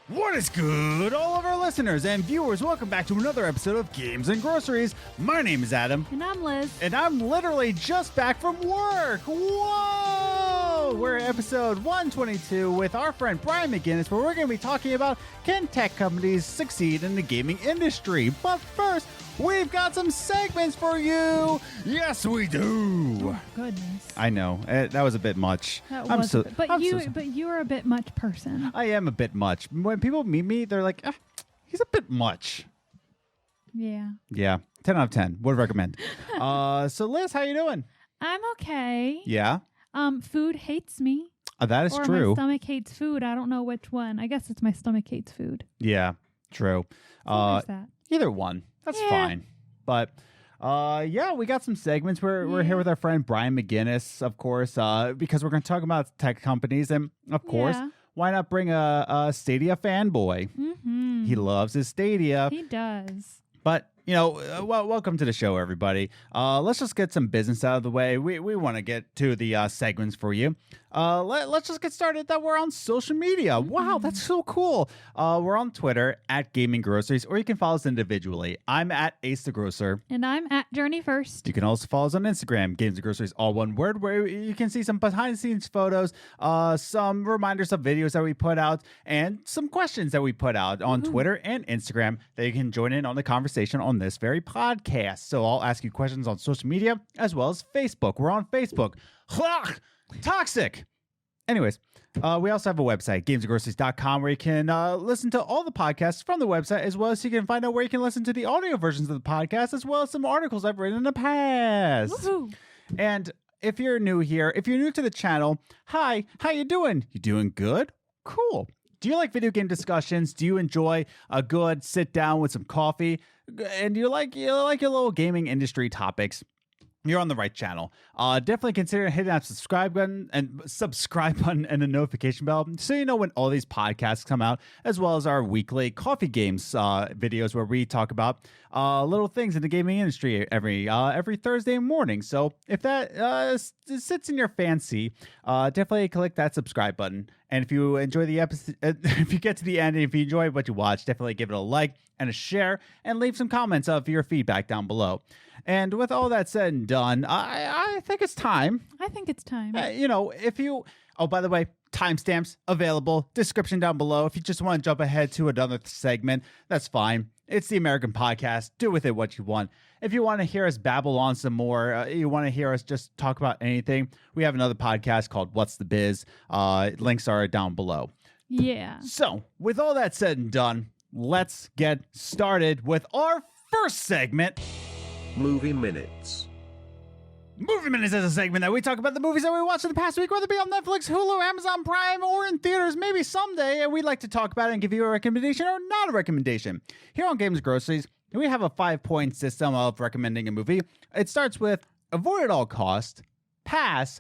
What is good, all of our listeners and viewers? Welcome back to another episode of Games and Groceries. My name is Adam. And I'm Liz. And I'm literally just back from work. Whoa! We're at episode 122 with our friend Brian McGuinness, where we're going to be talking about can tech companies succeed in the gaming industry. But first, we've got some segments for you. Yes, we do. Oh, goodness. I know. That was a bit much. But you're a bit much person. I am a bit much. When people meet me, they're like, he's a bit much. Yeah. Yeah. 10 out of 10. Would recommend. So Liz, how you doing? I'm okay. Yeah. Food hates me. That is or true. My stomach hates food. I don't know which one. I guess it's my stomach hates food. Yeah. True. So there's that. Either one. That's fine. But yeah, we got some segments. We're here with our friend Brian McGuinness, of course, because we're going to talk about tech companies. And of course, why not bring a Stadia fanboy? Mm-hmm. He loves his Stadia. He does. But, you know, welcome to the show, everybody. Let's just get some business out of the way. We want to get to the segments for you. Let's just get started that we're on social media. Mm-hmm. Wow, that's so cool. We're on Twitter at Gaming Groceries, or you can follow us individually. I'm at Ace the Grocer. And I'm at Journey First. You can also follow us on Instagram, Games and Groceries, all one word, where you can see some behind-the-scenes photos, some reminders of videos that we put out, and some questions that we put out on Twitter and Instagram that you can join in on the conversation on this very podcast. So I'll ask you questions on social media as well as Facebook. We're on Facebook. Toxic. Anyways, we also have a website, gamesandgroceries.com, where you can listen to all the podcasts from the website, as well as you can find out where you can listen to the audio versions of the podcast, as well as some articles I've written in the past. Woohoo. And if you're new here, if you're new to the channel, hi, how you doing? You doing good? Cool. Do you like video game discussions? Do you enjoy a good sit down with some coffee? And you like your little gaming industry topics? You're on the right channel. Definitely consider hitting that subscribe button and the notification bell so you know when all these podcasts come out, as well as our weekly coffee games videos where we talk about little things in the gaming industry every Thursday morning. So if that sits in your fancy, definitely click that subscribe button. And if you enjoy the episode, if you get to the end, and if you enjoy what you watch, definitely give it a like and a share, and leave some comments of your feedback down below. And with all that said and done, I think it's time. I think it's time. By the way, timestamps available, description down below. If you just want to jump ahead to another segment, that's fine. It's the American podcast. Do with it what you want. If you want to hear us babble on some more, you want to hear us just talk about anything, we have another podcast called What's the Biz. Links are down below. Yeah. So, with all that said and done, let's get started with our first segment. Movie Minutes. Movie Minutes is a segment that we talk about the movies that we watched in the past week, whether it be on Netflix, Hulu, Amazon Prime, or in theaters, maybe someday, and we'd like to talk about it and give you a recommendation or not a recommendation. Here on Games and Groceries, we have a 5-point system of recommending a movie. It starts with avoid at all cost, pass,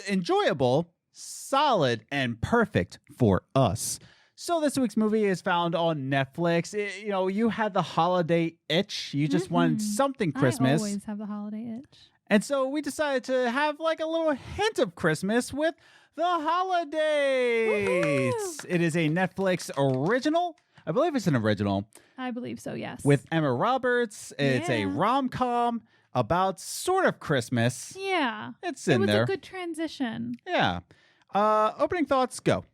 enjoyable, solid, and perfect for us. So this week's movie is found on Netflix. You had the holiday itch. You just wanted something Christmas. I always have the holiday itch. And so we decided to have like a little hint of Christmas with The Holidays. Woo-hoo! It is a Netflix original. I believe it's an original. I believe so, yes. With Emma Roberts. It's a rom-com about sort of Christmas. Yeah. It's in there. It was a good transition. Yeah. Opening thoughts, go.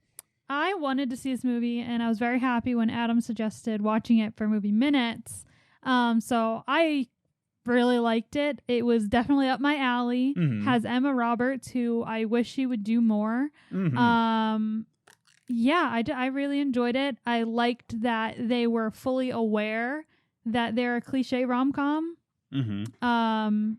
I wanted to see this movie, and I was very happy when Adam suggested watching it for Movie Minutes. So I really liked it. It was definitely up my alley. Mm-hmm. Has Emma Roberts, who I wish she would do more. Mm-hmm. I really enjoyed it. I liked that they were fully aware that they're a cliche rom-com. Mm-hmm.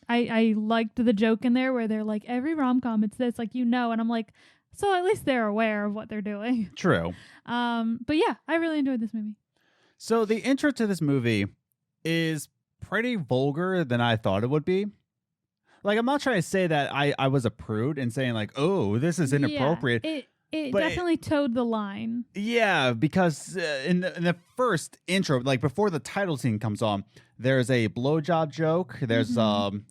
I liked the joke in there where they're like, every rom-com, it's this, like, and I'm like, so at least they're aware of what they're doing. True. But yeah, I really enjoyed this movie. So the intro to this movie is pretty vulgar than I thought it would be. Like, I'm not trying to say that I was a prude and saying like, oh, this is inappropriate. Yeah, it definitely towed the line. Yeah, because in the first intro, like before the title scene comes on, there's a blowjob joke. There's some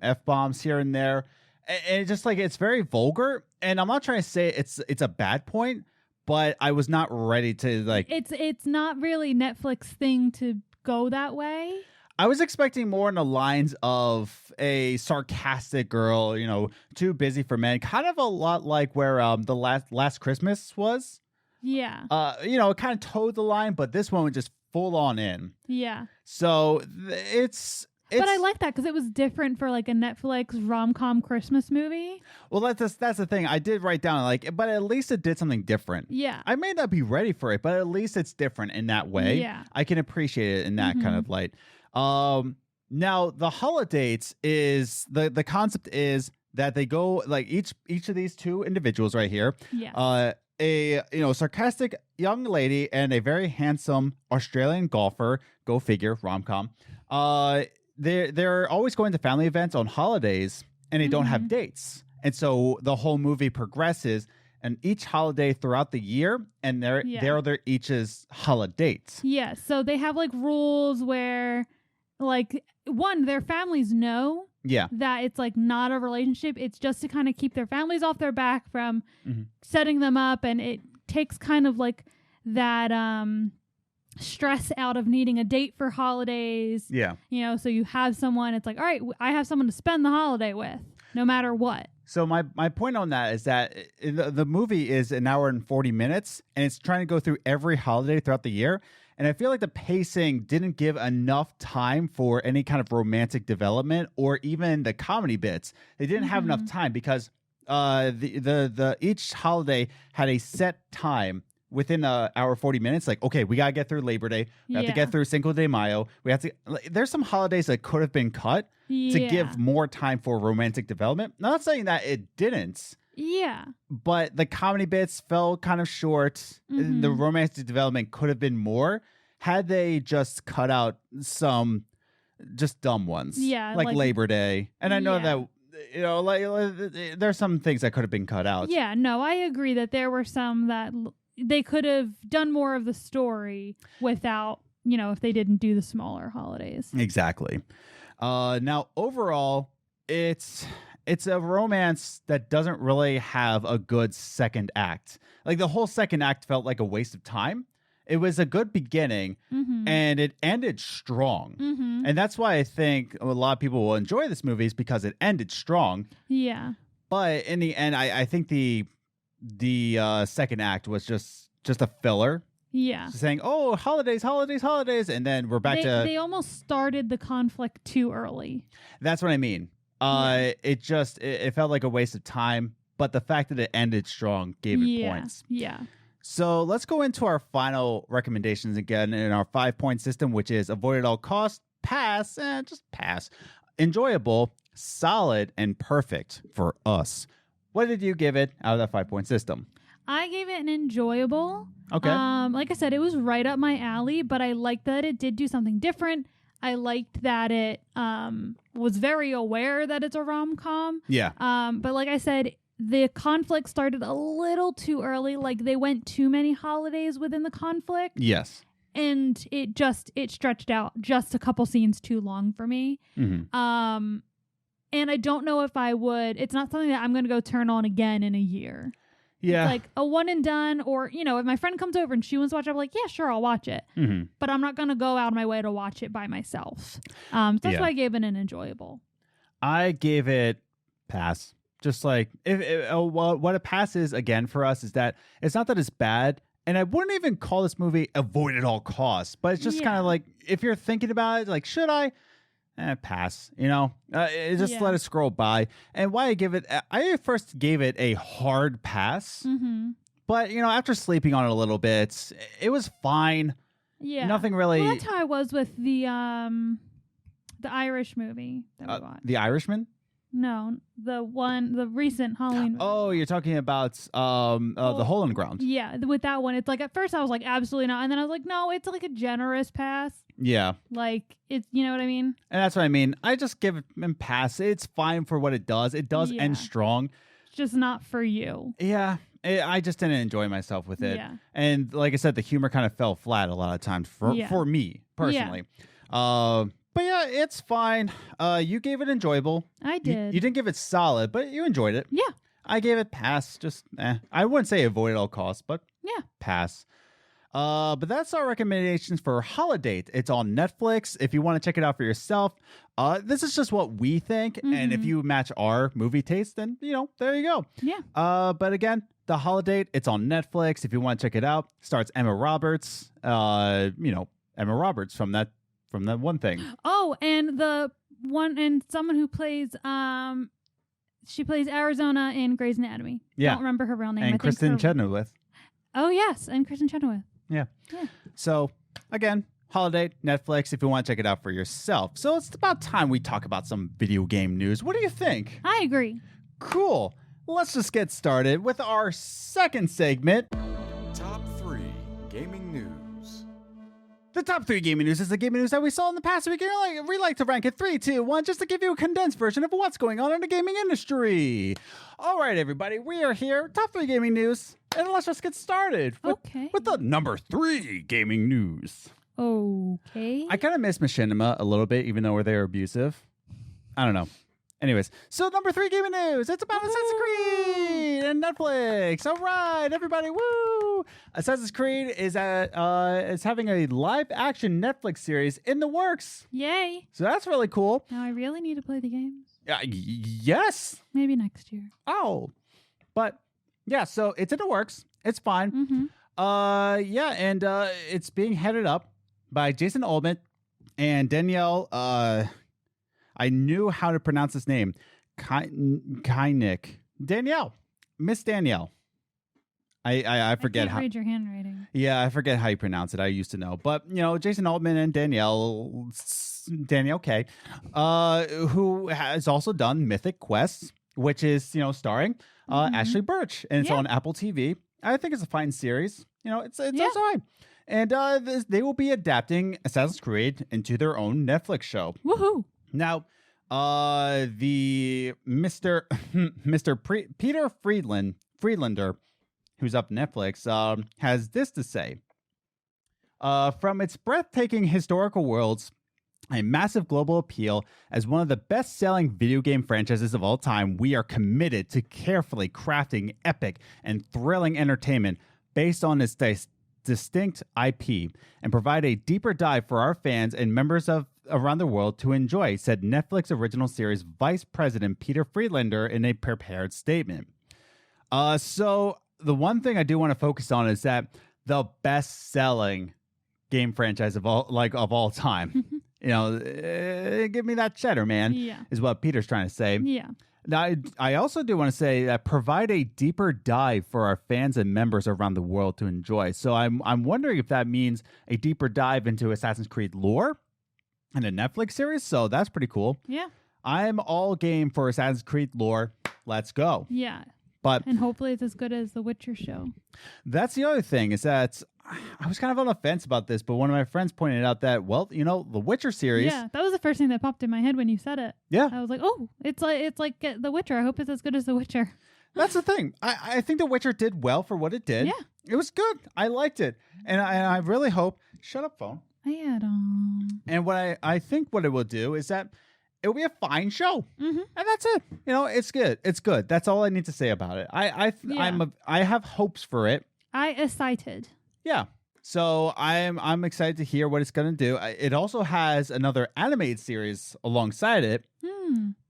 F-bombs here and there. And it's just like, it's very vulgar. And I'm not trying to say it's a bad point, but I was not ready to like. It's not really Netflix thing to go that way. I was expecting more in the lines of a sarcastic girl, too busy for men, kind of a lot like where the last Christmas was. Yeah. It kind of towed the line, but this one was just full on in. Yeah. So it's but I like that because it was different for like a Netflix rom-com Christmas movie. Well, that's the thing. I did write down but at least it did something different. Yeah. I may not be ready for it, but at least it's different in that way. Yeah. I can appreciate it in that kind of light. Now the Holidates is the concept is that they go like each of these two individuals right here. Yeah. A sarcastic young lady and a very handsome Australian golfer. Go figure, rom-com. They're always going to family events on holidays, and they don't have dates. And so the whole movie progresses, and each holiday throughout the year, and they're each's holidates. Yeah. So they have like rules where, like, one, their families know. Yeah. That it's like not a relationship. It's just to kind of keep their families off their back from setting them up. And it takes kind of like that stress out of needing a date for holidays. Yeah. So you have someone, it's like, all right, I have someone to spend the holiday with no matter what. So my point on that is that the movie is an hour and 40 minutes, and it's trying to go through every holiday throughout the year. And I feel like the pacing didn't give enough time for any kind of romantic development or even the comedy bits. They didn't have enough time because the each holiday had a set time within an hour 40 minutes. Like, okay, we gotta get through Labor Day. We have to get through Cinco de Mayo. We have to. There's some holidays that could have been cut to give more time for romantic development. Not saying that it didn't. Yeah. But the comedy bits fell kind of short. The romantic development could have been more had they just cut out some just dumb ones. Yeah. Like Labor Day. And I know that, there's some things that could have been cut out. Yeah, no, I agree that there were some that they could have done more of the story without, if they didn't do the smaller holidays. Exactly. Now, overall, it's a romance that doesn't really have a good second act. Like the whole second act felt like a waste of time. It was a good beginning and it ended strong. And that's why I think a lot of people will enjoy this movie is because it ended strong. Yeah. But in the end, I think the second act was just a filler. Yeah. Saying, oh, holidays. And then we're back to... They almost started the conflict too early. That's what I mean. It felt like a waste of time, but the fact that it ended strong gave it points. Yeah. So let's go into our final recommendations again in our 5-point system, which is avoid at all costs, pass, just pass, enjoyable, solid, and perfect for us. What did you give it out of that 5-point system? I gave it an enjoyable. Okay. Like I said, it was right up my alley, but I liked that it did do something different. I liked that it was very aware that it's a rom-com. Yeah. But like I said, the conflict started a little too early. Like they went too many holidays within the conflict. Yes. And it stretched out just a couple scenes too long for me. And I don't know if I would. It's not something that I'm going to go turn on again in a year. Yeah. It's like a one and done, or, if my friend comes over and she wants to watch it, I'm like, yeah, sure, I'll watch it. But I'm not going to go out of my way to watch it by myself. So that's why I gave it an enjoyable. I gave it pass. Just like, what a pass is, again, for us is that it's not that it's bad. And I wouldn't even call this movie avoid at all costs. But it's just kind of like, if you're thinking about it, like, should I? Pass, just let it scroll by. And why I first gave it a hard pass, but after sleeping on it a little bit, it was fine. Yeah, nothing really. Well, that's how I was with the Irish movie that we watched. The Irishman. No, the recent Halloween movie. Oh, you're talking about the Hole in the Ground. Yeah, with that one, it's like at first I was like absolutely not, and then I was like, no, it's like a generous pass. Yeah, like it's, you know what I mean. And that's what I mean. I just give it a pass. It's fine for what it does. It does end strong. It's just not for you. Yeah, I just didn't enjoy myself with it. Yeah. And like I said, the humor kind of fell flat a lot of times for me personally. Yeah. But yeah, it's fine. You gave it enjoyable. I did. You didn't give it solid, but you enjoyed it. Yeah. I gave it pass. Just I wouldn't say avoid at all costs, but Yeah. pass. But that's our recommendations for Holidate. It's on Netflix. If you want to check it out for yourself, this is just what we think. And if you match our movie taste, then, there you go. Yeah. But again, the Holidate, it's on Netflix. If you want to check it out, stars Emma Roberts. Emma Roberts from that one thing. Oh, and someone who plays she plays Arizona in Grey's Anatomy. Yeah. I don't remember her real name. And I think Kristen Chenoweth. Oh yes, and Kristen Chenoweth. Yeah. So again, Holidate, Netflix, if you want to check it out for yourself. So it's about time we talk about some video game news. What do you think? I agree. Cool. Let's just get started with our second segment. Top 3 Gaming News. The top 3 gaming news is the gaming news that we saw in the past week. We like to rank it 3, 2, 1, just to give you a condensed version of what's going on in the gaming industry. All right, everybody, we are here. Top 3 gaming news. And let's just get started with the number 3 gaming news. Okay. I kind of miss Machinima a little bit, even though they're abusive. I don't know. Anyways, so number 3 gaming news. It's about Assassin's Creed and Netflix. All right, everybody, woo! Assassin's Creed is having a live action Netflix series in the works. Yay. So that's really cool. Now I really need to play the games. Yes. Maybe next year. Oh, but yeah, so it's in the works. It's fine. Mm-hmm. And it's being headed up by Jason Altman and Danielle. I knew how to pronounce his name. Kynick. Danielle. Miss Danielle. I forget how. Read your handwriting. Yeah, I forget how you pronounce it. I used to know. But, Jason Altman and Danielle K, who has also done Mythic Quest, which is, starring Ashley Birch. And it's on Apple TV. I think it's a fine series. It's all right. And they will be adapting Assassin's Creed into their own Netflix show. Woohoo! Now, the Peter Friedlander, who's up Netflix, has this to say. From its breathtaking historical worlds, a massive global appeal, as one of the best-selling video game franchises of all time, we are committed to carefully crafting epic and thrilling entertainment based on its distinct IP and provide a deeper dive for our fans and members of around the world to enjoy, said Netflix original series Vice President Peter Friedlander in a prepared statement. So the one thing I do want to focus on is that the best-selling game franchise of all time, give me that cheddar, man, is what Peter's trying to say. Yeah. Now, I also do want to say that provide a deeper dive for our fans and members around the world to enjoy. So I'm wondering if that means a deeper dive into Assassin's Creed lore and a Netflix series. So that's pretty cool. Yeah. I'm all game for Assassin's Creed lore. Let's go. Yeah. And hopefully it's as good as The Witcher show. That's the other thing is that I was kind of on the fence about this, but one of my friends pointed out that, the Witcher series. Yeah, that was the first thing that popped in my head when you said it. Yeah. I was like, oh, it's like The Witcher. I hope it's as good as The Witcher. That's the thing. I think The Witcher did well for what it did. Yeah. It was good. I liked it. And I really hope... Shut up, phone. And what I think what it will do is that it will be a fine show. Mm-hmm. And that's it. It's good. It's good. That's all I need to say about it. I have hopes for it. I excited. Yeah. So I'm excited to hear what it's going to do. It also has another animated series alongside it.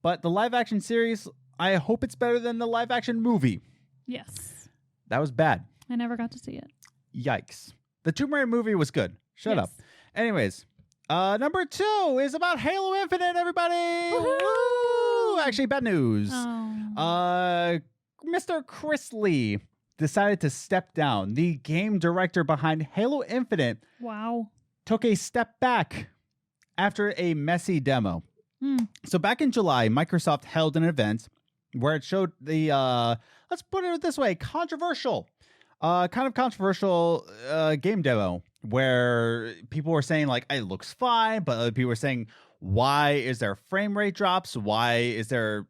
But the live action series, I hope it's better than the live action movie. Yes. That was bad. I never got to see it. Yikes. The Tomb Raider movie was good. Shut up. Anyways, number 2 is about Halo Infinite, everybody. Woo-hoo! Actually, bad news. Oh. Mr. Chris Lee decided to step down. The game director behind Halo Infinite took a step back after a messy demo. So back in July, Microsoft held an event where it showed the, let's put it this way, controversial game demo where people were saying like, it looks fine, but other people were saying, why is there frame rate drops? Why is there,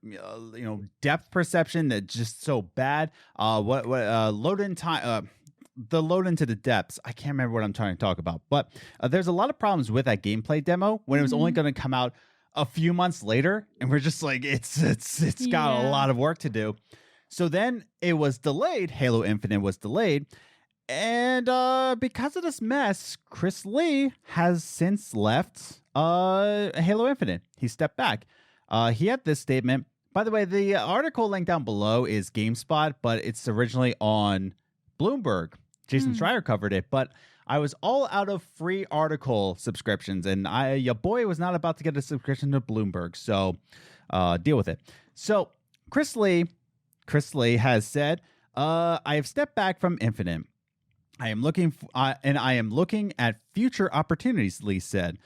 depth perception that's just so bad? Load in time, the load into the depths. I can't remember what I'm trying to talk about, but there's a lot of problems with that gameplay demo when it was only going to come out a few months later, and we're just like, it's got a lot of work to do. So then it was delayed. Halo Infinite was delayed. And because of this mess, Chris Lee has since left Halo Infinite. He stepped back. He had this statement. By the way, the article linked down below is GameSpot, but it's originally on Bloomberg. Jason Schreier covered it, but I was all out of free article subscriptions, and your boy was not about to get a subscription to Bloomberg, so deal with it. So Chris Lee has said, I have stepped back from Infinite. I am looking at future opportunities, Lee said.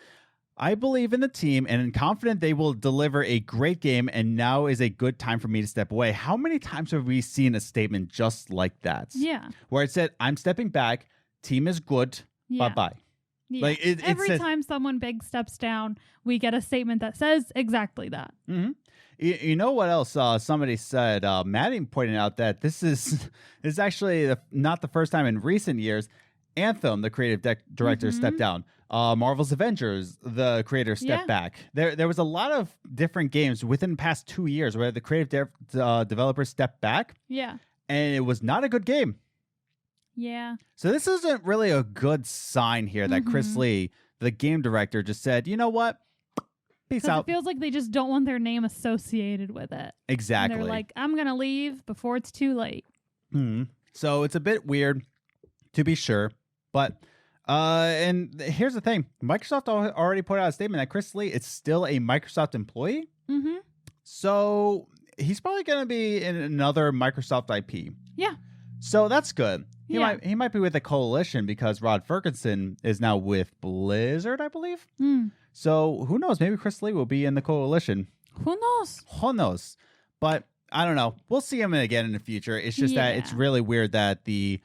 I believe in the team and am confident they will deliver a great game, and now is a good time for me to step away. How many times have we seen a statement just like that? Yeah. Where it said, I'm stepping back, team is good, bye-bye. Yeah. Like Every time someone big steps down, we get a statement that says exactly that. Mm-hmm. You know what else somebody said? Maddie pointed out that this is actually not the first time in recent years. Anthem, the creative director, stepped down. Marvel's Avengers, the creator stepped back. There was a lot of different games within the past 2 years where the creative developers stepped back. Yeah. And it was not a good game. Yeah. So this isn't really a good sign here that Chris Lee, the game director, just said, you know what? Peace out. It feels like they just don't want their name associated with it. Exactly. And they're like, I'm going to leave before it's too late. Mm-hmm. So it's a bit weird, to be sure. But, and here's the thing. Microsoft already put out a statement that Chris Lee is still a Microsoft employee. Mm-hmm. So he's probably going to be in another Microsoft IP. Yeah. So that's good. He Yeah. might be with a coalition because Rod Ferguson is now with Blizzard, I believe. Mm. So who knows? Maybe Chris Lee will be in the coalition. Who knows? Who knows? But I don't know. We'll see him again in the future. It's just that it's really weird that the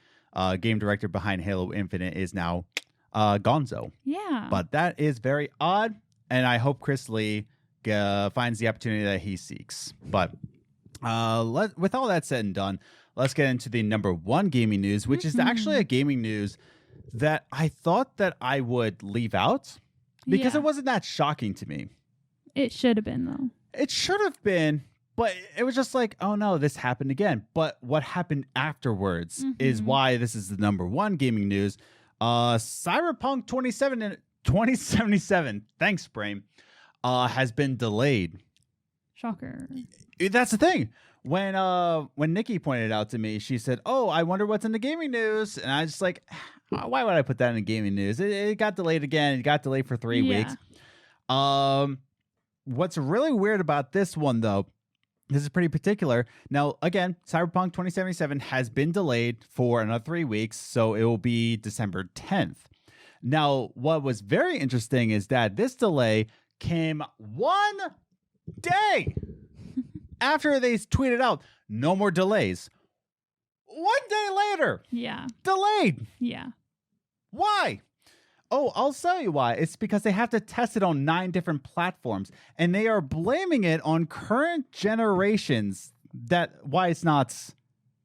game director behind Halo Infinite is now Gonzo. Yeah. But that is very odd, and I hope Chris Lee finds the opportunity that he seeks. But with all that said and done, let's get into the number one gaming news, which is actually a gaming news that I thought that I would leave out because it wasn't that shocking to me. It should have been, though. It should have been, but it was just like, oh no, this happened again. But what happened afterwards is why this is the number one gaming news. Cyberpunk 2077, thanks, Brain, has been delayed. Shocker. That's the thing. When Nikki pointed it out to me, she said, "Oh, I wonder what's in the gaming news," and I was just like, "Why would I put that in the gaming news? It got delayed again. It got delayed for 3 weeks." What's really weird about this one, though, this is pretty particular. Now, again, Cyberpunk 2077 has been delayed for another 3 weeks, so it will be December 10th. Now, what was very interesting is that this delay came 1 day after they tweeted out, no more delays. 1 day later. Yeah. Delayed. Yeah. Why? Oh, I'll tell you why. It's because they have to test it on 9 different platforms, and they are blaming it on current generations. Why it's not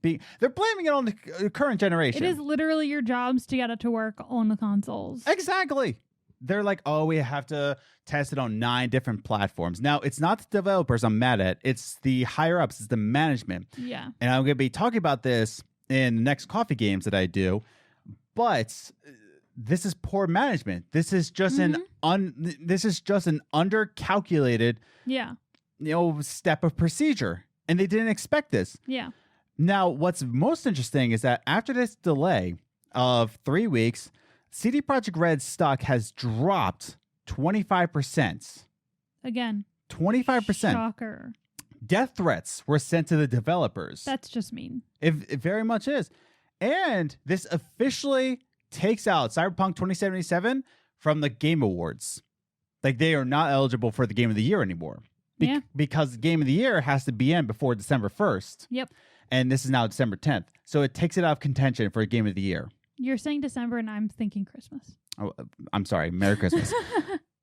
being. They're blaming it on the current generation. It is literally your jobs to get it to work on the consoles. Exactly. They're like, oh, we have to test it on 9 different platforms. Now, it's not the developers I'm mad at. It's the higher ups. It's the management. Yeah. And I'm going to be talking about this in the next coffee games that I do. But this is poor management. This is just an undercalculated, step of procedure, and they didn't expect this. Yeah. Now, what's most interesting is that after this delay of 3 weeks, CD Projekt Red's stock has dropped 25%. Again. 25%. Shocker. Death threats were sent to the developers. That's just mean. It very much is. And this officially takes out Cyberpunk 2077 from the Game Awards. Like, they are not eligible for the Game of the Year anymore. Because the Game of the Year has to be in before December 1st. Yep. And this is now December 10th. So it takes it out of contention for a Game of the Year. You're saying December, and I'm thinking Christmas. Oh, I'm sorry. Merry Christmas.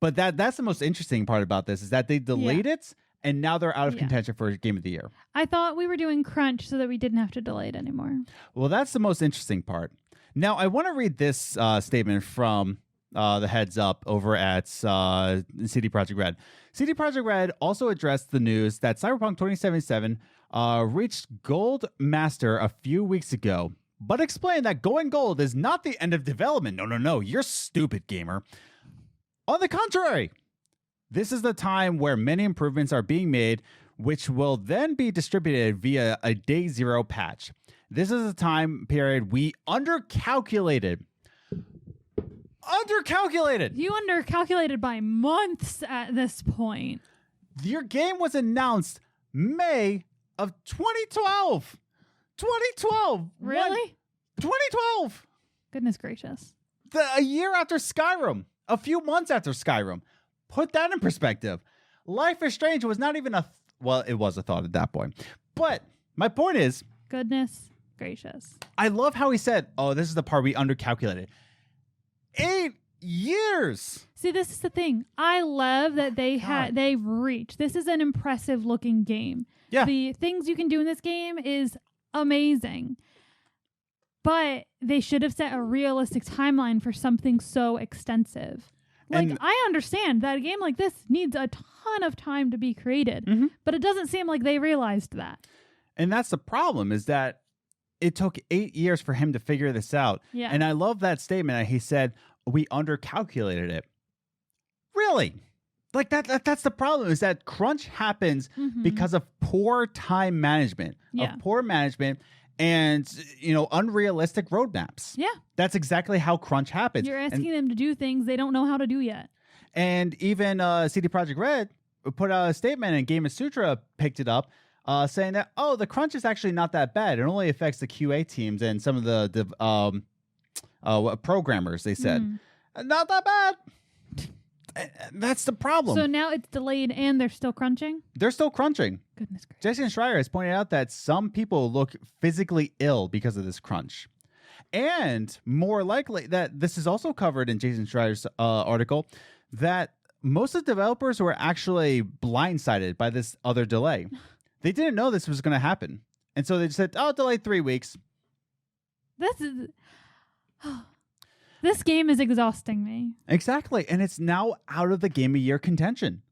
But that's the most interesting part about this is that they delayed it, and now they're out of contention for Game of the Year. I thought we were doing crunch so that we didn't have to delay it anymore. Well, that's the most interesting part. Now, I want to read this statement from the heads up over at CD Projekt Red. CD Projekt Red also addressed the news that Cyberpunk 2077 reached Gold Master a few weeks ago, but explained that going gold is not the end of development. No, you're stupid, gamer. On the contrary, this is the time where many improvements are being made, which will then be distributed via a day zero patch. This is a time period we undercalculated. You undercalculated by months at this point. Your game was announced May of 2012. 2012. Really? 2012. Goodness gracious. A year after Skyrim. A few months after Skyrim. Put that in perspective. Life is Strange was not even well, it was a thought at that point. But my point is... Goodness gracious. I love how he said, oh, this is the part we undercalculated. 8 years. See, this is the thing. I love that they've reached. This is an impressive looking game. Yeah. The things you can do in this game is amazing. But they should have set a realistic timeline for something so extensive. Like, I understand that a game like this needs a ton of time to be created, but it doesn't seem like they realized that. And that's the problem, is that it took 8 years for him to figure this out. Yeah. And I love that statement that he said, we undercalculated it. Really? Like that's the problem, is that crunch happens because of poor time management, of poor management and, unrealistic roadmaps. Yeah. That's exactly how crunch happens. You're asking them to do things they don't know how to do yet. And even CD Projekt Red put out a statement, and Game of Sutra picked it up, saying that, the crunch is actually not that bad. It only affects the QA teams and some of the programmers, they said. Not that bad. That's the problem. So now it's delayed and they're still crunching? They're still crunching. Goodness gracious. Jason Schreier has pointed out that some people look physically ill because of this crunch. And more likely, that this is also covered in Jason Schreier's article, that most of the developers were actually blindsided by this other delay. They didn't know this was going to happen. And so they just said, delay 3 weeks. This game is exhausting me. Exactly. And it's now out of the Game of Year contention.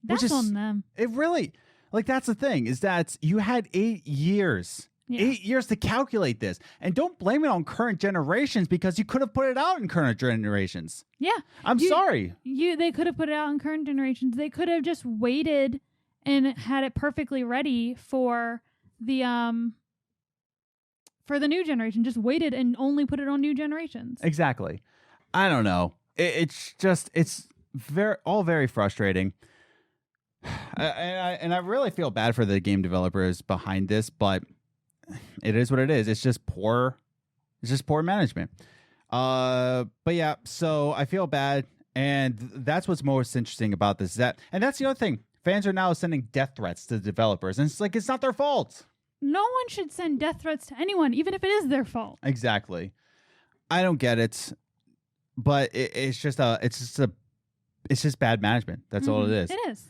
That's on them. It really, that's the thing, is that you had 8 years. Yeah. 8 years to calculate this. And don't blame it on current generations, because you could have put it out in current generations. Yeah. I'm sorry. They could have put it out in current generations. They could have just waited and had it perfectly ready for the new generation. Just waited and only put it on new generations. Exactly. I don't know. It's very frustrating. And I really feel bad for the game developers behind this, but it is what it is. It's just poor management. But yeah, so I feel bad, and that's what's most interesting about this. And that's the other thing. Fans are now sending death threats to the developers, and it's not their fault. No one should send death threats to anyone, even if it is their fault. Exactly. I don't get it, but it's just bad management. That's all it is. It is.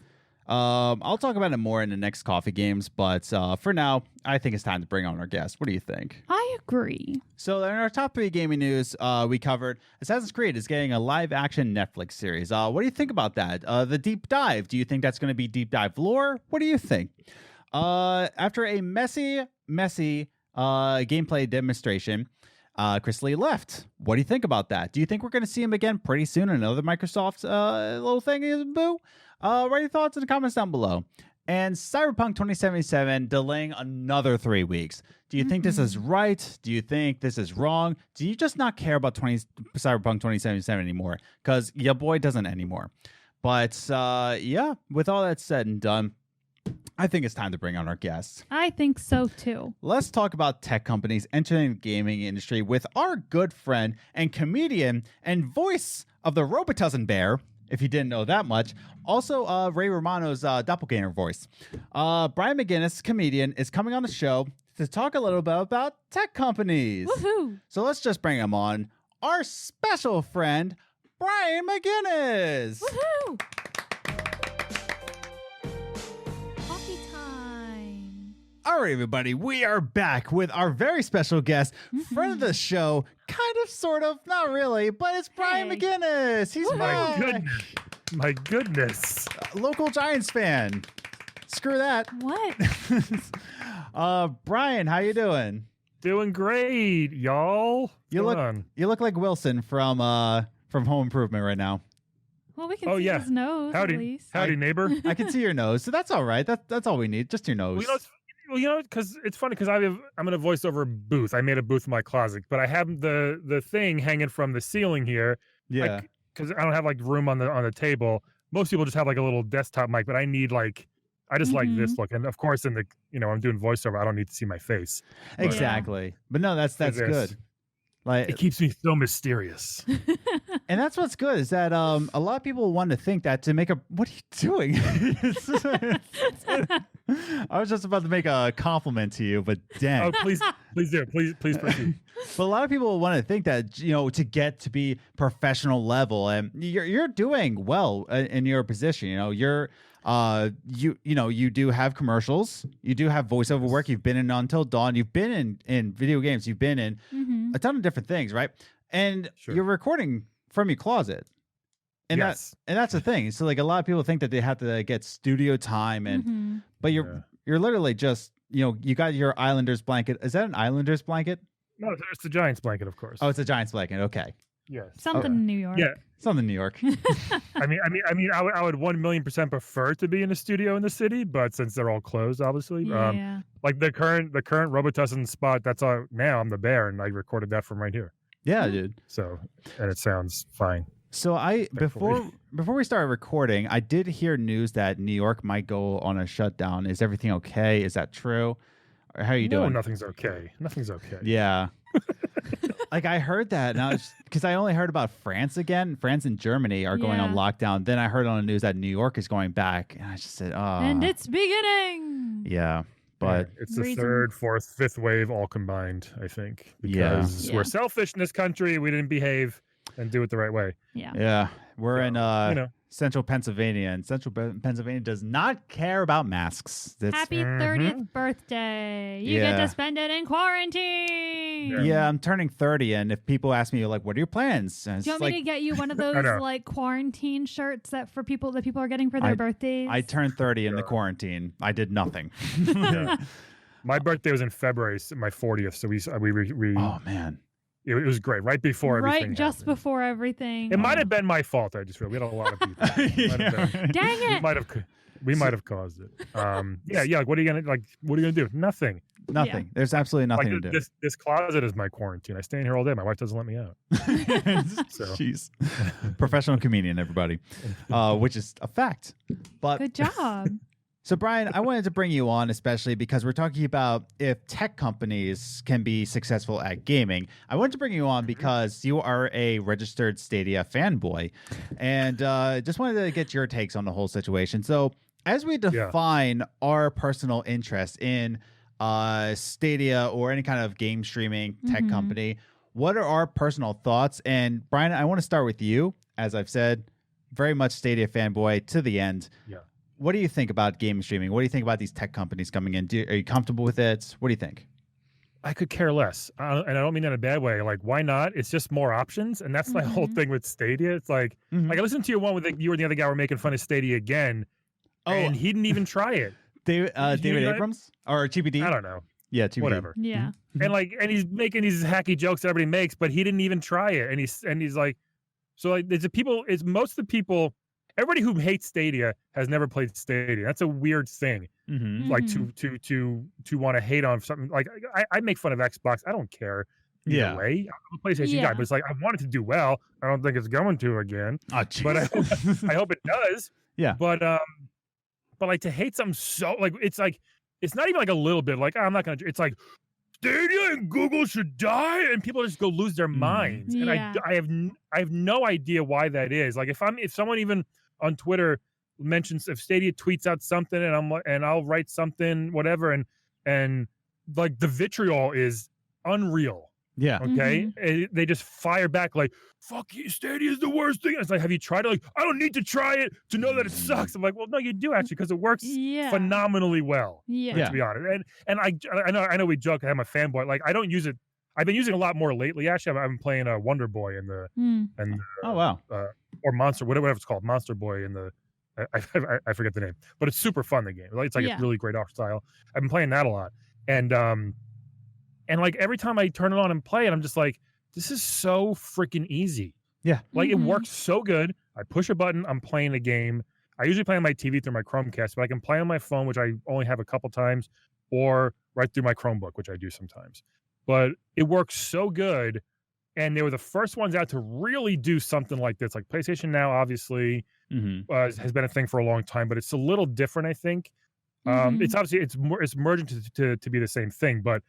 I'll talk about it more in the next coffee games, but for now, I think it's time to bring on our guest. What do you think? I agree. So in our top 3 gaming news, we covered Assassin's Creed is getting a live-action Netflix series. What do you think about that? The deep dive. Do you think that's going to be deep dive lore? What do you think? After a messy gameplay demonstration, Chris Lee left. What do you think about that? Do you think we're going to see him again pretty soon in another Microsoft little thing? Boo. Write your thoughts in the comments down below. And Cyberpunk 2077 delaying another 3 weeks. Do you think this is right? Do you think this is wrong? Do you just not care about Cyberpunk 2077 anymore? Because your boy doesn't anymore. But yeah, with all that said and done, I think it's time to bring on our guests. I think so too. Let's talk about tech companies entering the gaming industry with our good friend and comedian and voice of the Robitussin Bear, if you didn't know that much. Also, Ray Romano's doppelganger voice. Brian McGuinness, comedian, is coming on the show to talk a little bit about tech companies. Woohoo! So let's just bring him on. Our special friend, Brian McGuinness. Woohoo! Coffee time. All right, everybody, we are back with our very special guest, friend of the show, kind of, sort of, not really, but it's Brian McGuinness. He's back. My goodness. Local Giants fan. Screw that. What? Brian, how you doing? Doing great, y'all. You look like Wilson from Home Improvement right now. Well, we can see his nose at least. Howdy, neighbor. I can see your nose, so that's all right. That's all we need, just your nose. Because it's funny because I'm in a voiceover booth. I made a booth in my closet, but I have the thing hanging from the ceiling here. Yeah. Because I don't have like room on the table. Most people just have like a little desktop mic, but I need like I just like this look. And of course, in the I'm doing voiceover, I don't need to see my face. Exactly. But no, that's good. Like it keeps me so mysterious. And that's what's good is that a lot of people want to think that to make a what are you doing? I was just about to make a compliment to you, but dang. Oh, please do. Please proceed. But a lot of people want to think that to get to be professional level, and you're doing well in your position. You do have commercials, you do have voiceover work. You've been in Until Dawn. You've been in video games. You've been in a ton of different things, right? And you're recording from your closet. And that's the thing. So like a lot of people think that they have to get studio time but you're literally just you got your Islanders blanket. Is that an Islanders blanket? No, it's the Giants blanket, of course. Oh, it's a Giants blanket. Okay. Yes. Something in New York. Yeah. Something in New York. I would 1,000,000% prefer to be in a studio in the city, but since they're all closed, obviously, like the current Robitussin spot, that's all now. I'm the Bear, and I recorded that from right here. Yeah, dude. So, and it sounds fine. So before we started recording, I did hear news that New York might go on a shutdown. Is everything okay? Is that true? Or how are you doing? No, nothing's okay. Nothing's okay. Yeah. Like I heard that, and because I only heard about France again. France and Germany are going on lockdown. Then I heard on the news that New York is going back, and I just said, "Oh." And it's beginning. Yeah, but it's the third, fourth, fifth wave all combined. I think because we're selfish in this country. We didn't behave and do it the right way. Yeah. We're in central Pennsylvania, and central Pennsylvania does not care about masks. Happy 30th birthday. You get to spend it in quarantine. Yeah, I'm turning 30, and if people ask me, like, what are your plans? Do you want me to get you one of those, like, quarantine shirts that people are getting for their birthdays? I turned 30 in the quarantine. I did nothing. My birthday was in February, my 40th, so we oh, man. It was great. Right before everything Right just happened. Before everything. It might have been my fault. I just realized we had a lot of people. Dang it. We might have caused it. Like, what are you gonna do? Nothing. Nothing. Yeah. There's absolutely nothing to do. This closet is my quarantine. I stay in here all day. My wife doesn't let me out. Jeez. Professional comedian, everybody. Which is a fact. But good job. So, Brian, I wanted to bring you on, especially because we're talking about if tech companies can be successful at gaming. I wanted to bring you on because you are a registered Stadia fanboy, and just wanted to get your takes on the whole situation. So, as we define our personal interest in Stadia or any kind of game streaming tech company, what are our personal thoughts? And, Brian, I want to start with you. As I've said, very much Stadia fanboy to the end. Yeah. What do you think about game streaming? What do you think about these tech companies coming in? Are you comfortable with it? What do you think? I could care less. And I don't mean that in a bad way. Like, why not? It's just more options. And that's my whole thing with Stadia. It's like, I listened to your one with you and the other guy were making fun of Stadia again. And he didn't even try it. David Abrams? Or TBD? I don't know. Yeah, TBD. Whatever. Yeah. And he's making these hacky jokes that everybody makes, but he didn't even try it. And he's like, so like it's most of the people. Everybody who hates Stadia has never played Stadia. That's a weird thing. Like to want to hate on something. Like I make fun of Xbox. I don't care either way. I'm a PlayStation guy, but it's like I want it to do well. I don't think it's going to again. Oh, but I hope it does. Yeah. But like to hate something so like it's not even like a little bit like I'm not gonna. It's like Stadia and Google should die, and people just go lose their minds. And I have no idea why that is. Like if someone even on Twitter mentions if Stadia tweets out something and I'll write something whatever and like the vitriol is unreal. Yeah. Okay. They just fire back like fuck you, Stadia is the worst thing. It's like, have you tried it? Like, I don't need to try it to know that it sucks. I'm like, well, no, you do actually because it works phenomenally well. Yeah. To be honest. And I know we joke I'm a fanboy. Like I don't use it. I've been using it a lot more lately. Actually, I've been playing Wonder Boy and oh wow. Or Monster, whatever it's called, Monster Boy in the I forget the name, but it's super fun. The game, it's like Yeah. a really great art style. I've been playing that a lot, and like every time I turn it on and play it, I'm just like, this is so freaking easy. Yeah. Like it Mhm. works so good. I push a button, I'm playing a game. I usually play on my TV through my Chromecast, but I can play on my phone, which I only have a couple times, or right through my Chromebook, which I do sometimes. But it works so good. And they were the first ones out to really do something like this. Like PlayStation Now, obviously, has been a thing for a long time, but it's a little different, I think. Mhm. It's obviously it's merging to be the same thing, but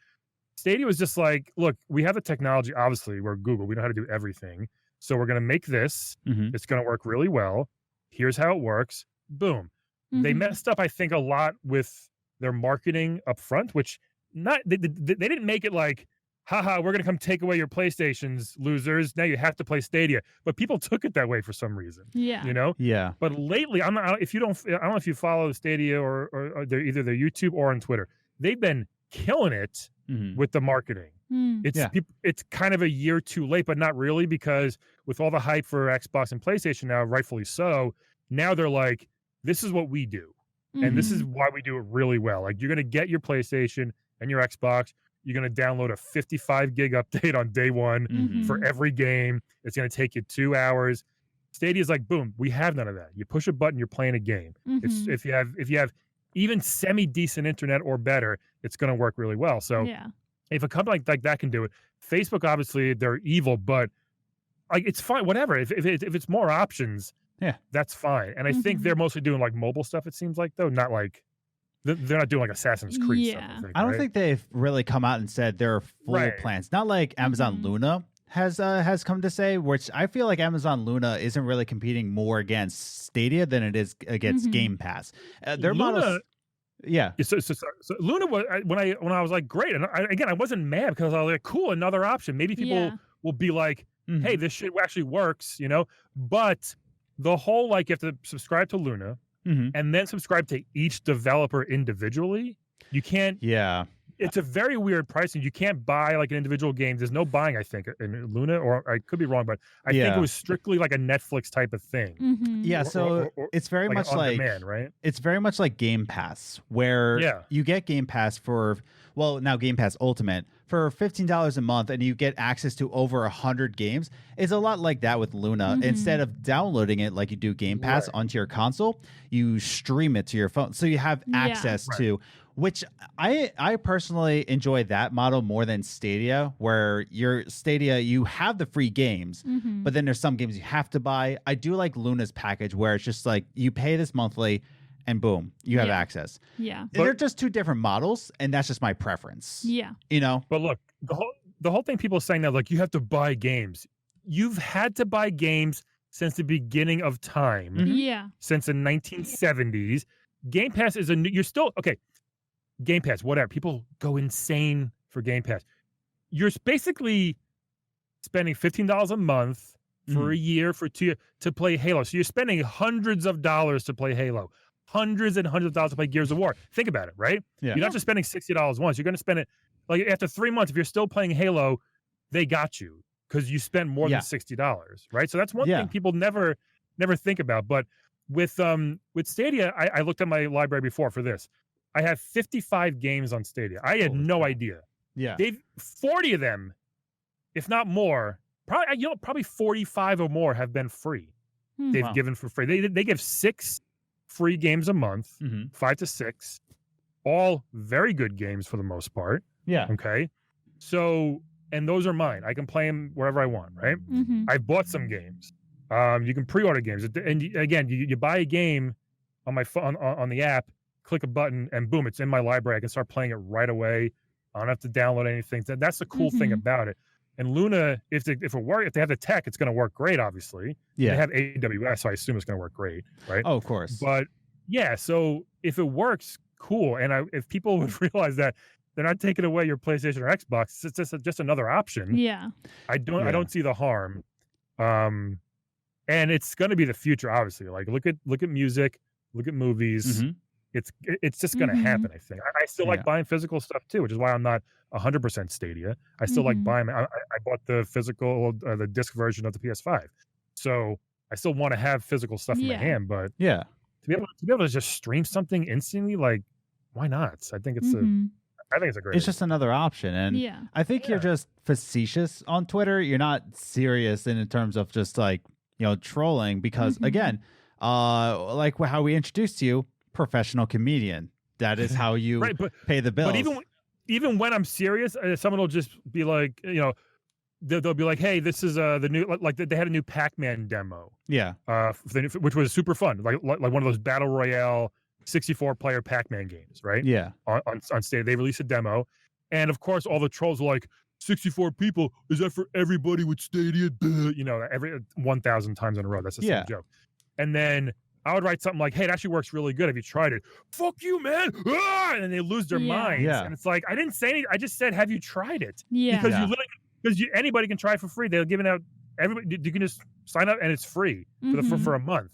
Stadia was just like, look, we have the technology. Obviously, we're Google. We know how to do everything. So we're going to make this. It's going to work really well. Here's how it works. Boom. They Mhm. messed up, I think, a lot with their marketing up front, which they didn't make it like, haha, we're going to come take away your PlayStations, losers. Now you have to play Stadia. But people took it that way for some reason. Yeah. You know? Yeah. But lately, I don't know if you follow Stadia or they're either their YouTube or on Twitter. They've been killing it with the marketing. Mm. It's kind of a year too late, but not really, because with all the hype for Xbox and PlayStation now, rightfully so, now they're like, this is what we do. And this is why we do it really well. Like, you're going to get your PlayStation and your Xbox. You're going to download a 55 gig update on day one for every game. It's going to take you 2 hours. Stadia is like, boom, we have none of that. You push a button, you're playing a game. It's if you have even semi-decent internet or better, it's going to work really well. So yeah. if a company like that can do it, Facebook, obviously, they're evil, but like, it's fine. Whatever. If it's more options, yeah, that's fine. And I think they're mostly doing like mobile stuff, it seems like, though, not like they're not doing like Assassin's Creed stuff. I don't think they've really come out and said there are full plans. Not like Amazon Luna has come to say, which I feel like Amazon Luna isn't really competing more against Stadia than it is against Game Pass. Their models. Yeah. So Luna was when I was like, great, and I wasn't mad, because I was like, cool, another option. Maybe people will be like, hey, this shit actually works, you know. But the whole, like, you have to subscribe to Luna and then subscribe to each developer individually. You can't. Yeah. It's a very weird pricing. You can't buy like an individual game. There's no buying, I think, in Luna, or I could be wrong, but I think it was strictly like a Netflix type of thing. Yeah, so it's very like much on like demand, right? It's very much like Game Pass, where you get Game Pass for, well, now Game Pass Ultimate for $15 a month, and you get access to over 100 games. It's a lot like that with Luna. Instead of downloading it like you do Game Pass onto your console, you stream it to your phone, so you have access to. Which I personally enjoy that model more than Stadia, where your Stadia, you have the free games, but then there's some games you have to buy. I do like Luna's package, where it's just like you pay this monthly and boom, you have access. Yeah. They're just two different models, and that's just my preference. Yeah. You know? But look, the whole thing people are saying now, like, you have to buy games. You've had to buy games since the beginning of time. Yeah. Since the 1970s. Game Pass is you're still, okay, Game Pass, whatever. People go insane for Game Pass. You're basically spending $15 a month for a year, for 2 years, to play Halo. So you're spending hundreds of dollars to play Halo, hundreds and hundreds of dollars to play Gears of War. Think about it, right? Yeah. You're not just spending $60 once. You're going to spend it, like, after 3 months. If you're still playing Halo, they got you, because you spent more than $60, right? So that's one thing people never think about. But with Stadia, I looked at my library before for this. I have 55 games on Stadia. I had no idea. Yeah. They've 40 of them, if not more, probably 45 or more have been free. They've given for free. They give 6 free games a month, 5 to 6, all very good games for the most part. Yeah. Okay. So, and those are mine. I can play them wherever I want, right? I've bought some games. You can pre-order games, and again, you buy a game on my phone on the app, click a button, and boom, it's in my library. I can start playing it right away. I don't have to download anything. That's the cool thing about it. And Luna, if they have the tech, it's going to work great, obviously. Yeah. They have AWS, so I assume it's going to work great, right? Oh, of course. But yeah, so if it works, cool. And if people would realize that they're not taking away your PlayStation or Xbox, it's just another option. Yeah. I don't see the harm. And it's going to be the future, obviously. Like, look at music, look at movies. It's just going to happen, I think. I still like buying physical stuff too, which is why I'm not 100% Stadia. I still like buying. I bought the physical, the disc version of the PS5, so I still want to have physical stuff in my hand. But to be able to just stream something instantly, like why not? I think it's a great. It's just another option, and I think you're just facetious on Twitter. You're not serious in terms of just like trolling because again, like how we introduced you, professional comedian. That is how you pay the bills. But even when I'm serious, someone will just be like, they'll be like, "Hey, this is the new like they had a new Pac-Man demo, which was super fun, like one of those battle royale 64-player Pac-Man games, right? Yeah, on Stadia, they released a demo, and of course, all the trolls were like, 64 people, is that for everybody with Stadia? Every 1,000 times in a row. That's the same joke. And then I would write something like, "Hey, it actually works really good. Have you tried it?" "Fuck you, man!" And then they lose their minds. Yeah. And it's like, I didn't say anything. I just said, "Have you tried it?" Yeah. Because anybody can try it for free. They're giving out everybody. You can just sign up and it's free for a month.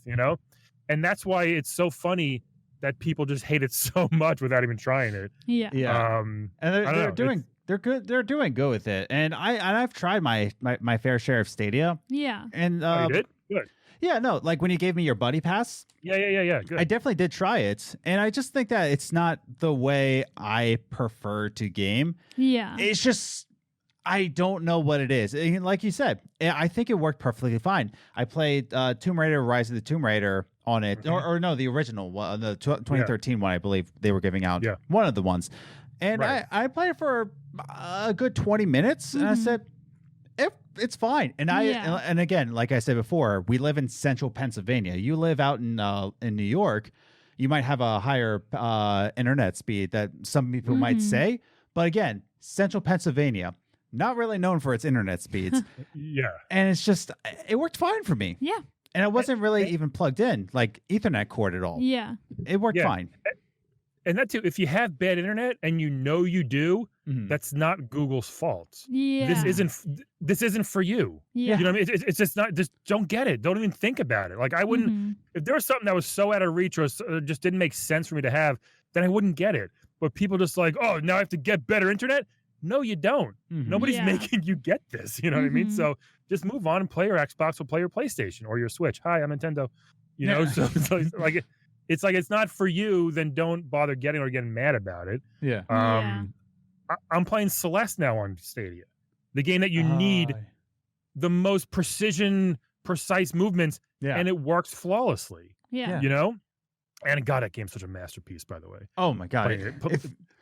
And that's why it's so funny that people just hate it so much without even trying it. Yeah. And they're doing. They're good. They're doing good with it, and I've tried my fair share of Stadia. Yeah. And you did? Good. Yeah, no, like when you gave me your buddy pass. Yeah. Good. I definitely did try it, and I just think that it's not the way I prefer to game. Yeah. It's just I don't know what it is. And like you said, I think it worked perfectly fine. I played Tomb Raider: Rise of the Tomb Raider on it, or no, the original one, the 2013 one, I believe they were giving out. Yeah. One of the ones. And I played it for a good 20 minutes, and I said, it's fine. And and again, like I said before, we live in central Pennsylvania. You live out in New York, you might have a higher internet speed that some people might say. But again, central Pennsylvania, not really known for its internet speeds. And it's just, it worked fine for me. Yeah. And it wasn't really even plugged in, like Ethernet cord at all. Yeah. It worked fine. And that too, if you have bad internet and you do, that's not Google's fault. Yeah. This isn't for you. Yeah. You know what I mean? It's just not, just don't get it. Don't even think about it. Like I wouldn't, if there was something that was so out of reach or just didn't make sense for me to have, then I wouldn't get it. But people just like, oh, now I have to get better internet. No, you don't. Nobody's making you get this. You know what I mean? So just move on and play your Xbox or play your PlayStation or your Switch. Hi, I'm Nintendo. You know, so it's like it's not for you, then don't bother getting or getting mad about it. Yeah. I'm playing Celeste now on Stadia. The game that you need the most precise movements, and it works flawlessly. Yeah. You know? And God, that game's such a masterpiece, by the way. Oh my God.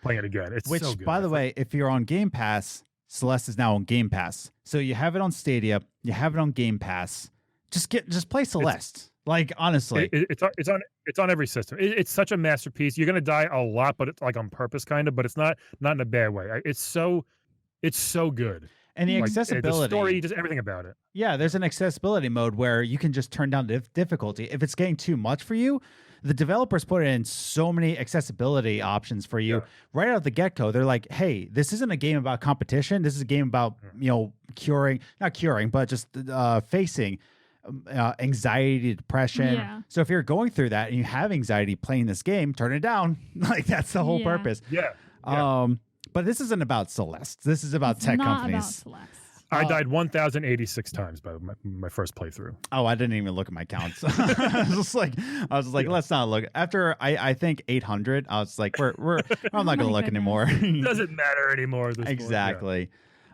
Playing it again. It's so good. By the way, if you're on Game Pass, Celeste is now on Game Pass. So you have it on Stadia, you have it on Game Pass. Just play Celeste. Like honestly, it's on every system. It's such a masterpiece. You're gonna die a lot, but it's like on purpose, kind of. But it's not in a bad way. It's so good. And the accessibility, the story, just everything about it. Yeah, there's an accessibility mode where you can just turn down the difficulty if it's getting too much for you. The developers put in so many accessibility options for you right out of the get-go. They're like, hey, this isn't a game about competition. This is a game about not curing, but just facing anxiety, depression. Yeah. So if you're going through that and you have anxiety playing this game, turn it down. Like that's the whole purpose. Yeah. But this isn't about Celeste. This is about tech companies. About Celeste. I died 1,086 times by my first playthrough. Oh, I didn't even look at my counts. I was like, let's not look. After I think 800, I was like, I'm not gonna look anymore. Doesn't matter anymore at this exactly.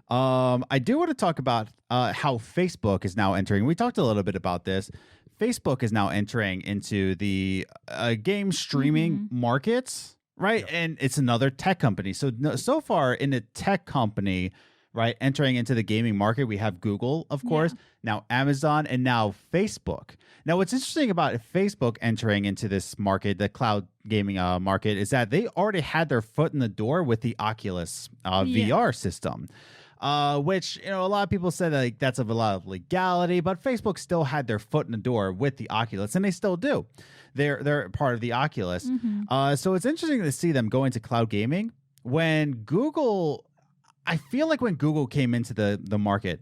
Point, I do want to talk about how Facebook is now entering. We talked a little bit about this. Facebook is now entering into the game streaming markets, right? Yeah. And it's another tech company. So far in the tech company, right, entering into the gaming market, we have Google, of course, now Amazon, and now Facebook. Now, what's interesting about Facebook entering into this market, the cloud gaming market, is that they already had their foot in the door with the Oculus VR system. Which, a lot of people said that that's a lot of legality, but Facebook still had their foot in the door with the Oculus, and they still do. They're part of the Oculus. So it's interesting to see them go into cloud gaming when Google. I feel like when Google came into the market,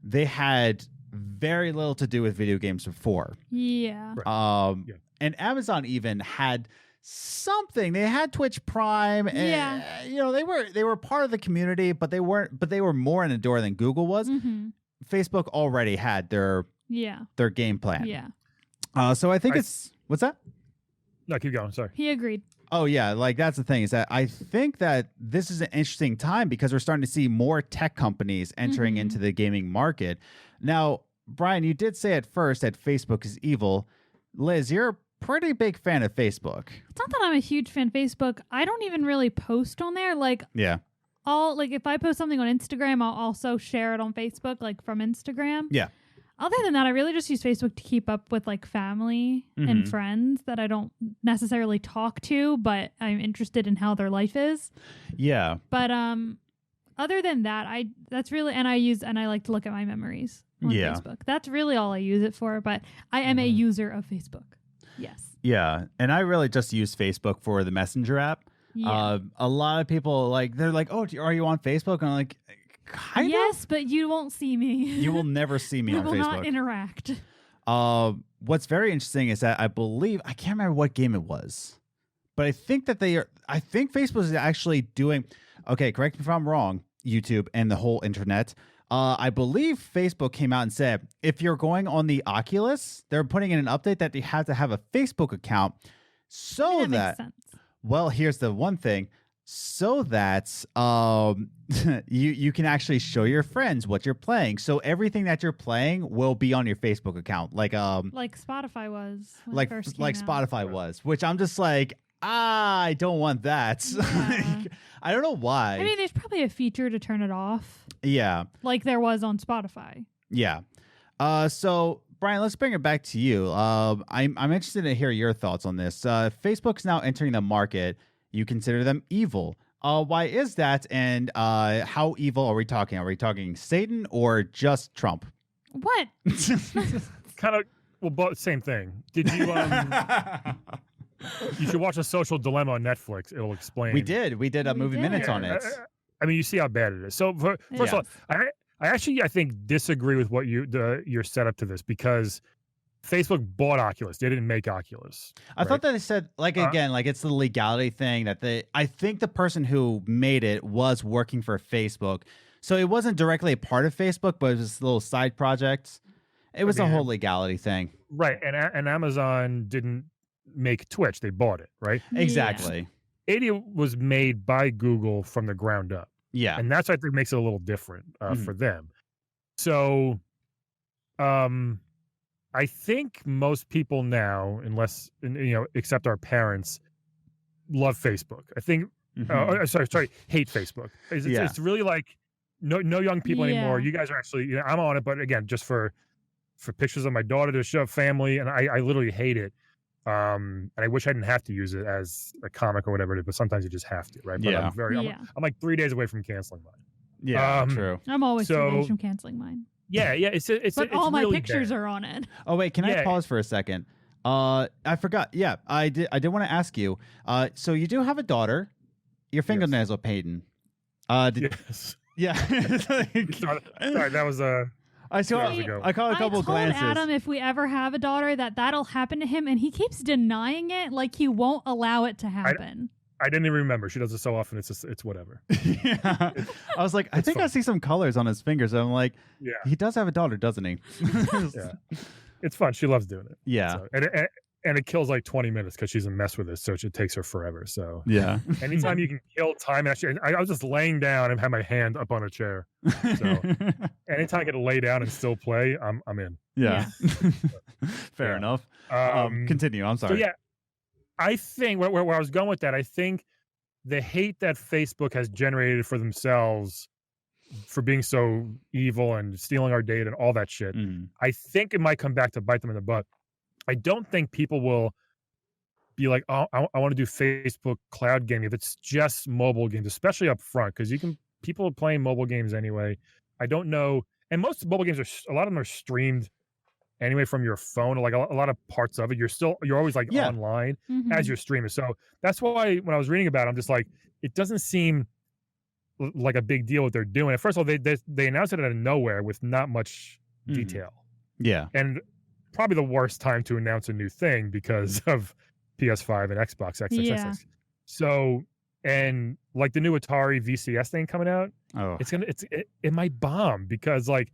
they had very little to do with video games before. Yeah. And Amazon even had something. They had Twitch Prime, and they were part of the community, but they weren't. But they were more in the door than Google was. Facebook already had their game plan. Yeah. So I think what's that? No, keep going. Sorry. He agreed. Oh yeah, like that's the thing is that I think that this is an interesting time because we're starting to see more tech companies entering into the gaming market. Now, Brian, you did say at first that Facebook is evil. Liz, you're a pretty big fan of Facebook. It's not that I'm a huge fan of Facebook. I don't even really post on there. Like, Yeah. if I post something on Instagram, I'll also share it on Facebook, like from Instagram. Yeah. Other than that, I really just use Facebook to keep up with like family and friends that I don't necessarily talk to, but I'm interested in how their life is. Yeah. But other than that, I like to look at my memories on Facebook. That's really all I use it for, but I am a user of Facebook. Yes. Yeah. And I really just use Facebook for the Messenger app. Yeah. A lot of people they're like, "Oh, are you on Facebook?" And I'm like, kind yes, but you won't see me. You will never see me on We will Facebook. not interact. What's very interesting is that I can't remember what game it was, but I think Facebook is actually doing, okay, correct me if I'm wrong, YouTube and the whole internet. I believe Facebook came out and said, if you're going on the Oculus, they're putting in an update that you have to have a Facebook account so Makes sense. well, here's the one thing. So that you can actually show your friends what you're playing. So everything that you're playing will be on your Facebook account, like Spotify was when it first came out. Spotify was, which I'm just like, I don't want that. Yeah. I don't know why. I mean, there's probably a feature to turn it off. Yeah, like there was on Spotify. yeah. So Brian, let's bring it back to you. I'm interested to hear your thoughts on this. Facebook's now entering the market. You consider them evil. Why is that? And how evil are we talking? Are we talking Satan or just Trump? What? Kind of, well, both same thing. Did you? You should watch A Social Dilemma on Netflix. It'll explain. We did a movie minutes on it. I mean, you see how bad it is. So first of all, I actually think disagree with what your setup to this because Facebook bought Oculus. They didn't make Oculus. I thought that they said, it's the legality thing that I think the person who made it was working for Facebook. So it wasn't directly a part of Facebook, but it was a little side project. It was a whole legality thing. Right. And Amazon didn't make Twitch. They bought it, right? Exactly. Stadia was made by Google from the ground up. Yeah. And that's what I think makes it a little different for them. So, I think most people now, except our parents, love Facebook. I think, hate Facebook. It's really like no young people anymore. You guys are actually, I'm on it, but again, just for pictures of my daughter to show family, and I literally hate it. And I wish I didn't have to use it as a comic or whatever it is, but sometimes you just have to, right? But yeah. I'm like 3 days away from canceling mine. Yeah, true. I'm always 2 days from canceling mine. Yeah, but all my really pictures bad. are on it. Oh wait, can I pause for a second? I forgot. Yeah, I did want to ask you. So you do have a daughter. Your fingernails are painting. Yes. Yeah. Sorry, that was I caught a couple glances. I told Adam if we ever have a daughter that'll happen to him, and he keeps denying it, like he won't allow it to happen. I didn't even remember. She does it so often. It's whatever. Yeah. I was like, I think fun. I see some colors on his fingers. I'm like, yeah, he does have a daughter, doesn't he? Yeah, it's fun. She loves doing it. Yeah, so, and it kills like 20 minutes because she's a mess with it, so it takes her forever. So yeah, anytime you can kill time, actually, I was just laying down and had my hand up on a chair. So anytime I get to lay down and still play, I'm in. Yeah, fair enough. Continue. I'm sorry. So yeah. I think where I was going with that, I think the hate that Facebook has generated for themselves for being so evil and stealing our data and all that shit, I think it might come back to bite them in the butt. I don't think people will be like, oh, I want to do Facebook cloud gaming if it's just mobile games, especially up front, because people are playing mobile games anyway. I don't know. And most mobile games a lot of them are streamed anyway from your phone, like a lot of parts of it you're always like online as you're streaming. So that's why when I was reading about it, I'm just like, it doesn't seem like a big deal what they're doing. First of all, they announced it out of nowhere with not much detail. Yeah. And probably the worst time to announce a new thing because of PS5 and Xbox X. Yeah. So, and like the new Atari VCS thing coming out, it might bomb because like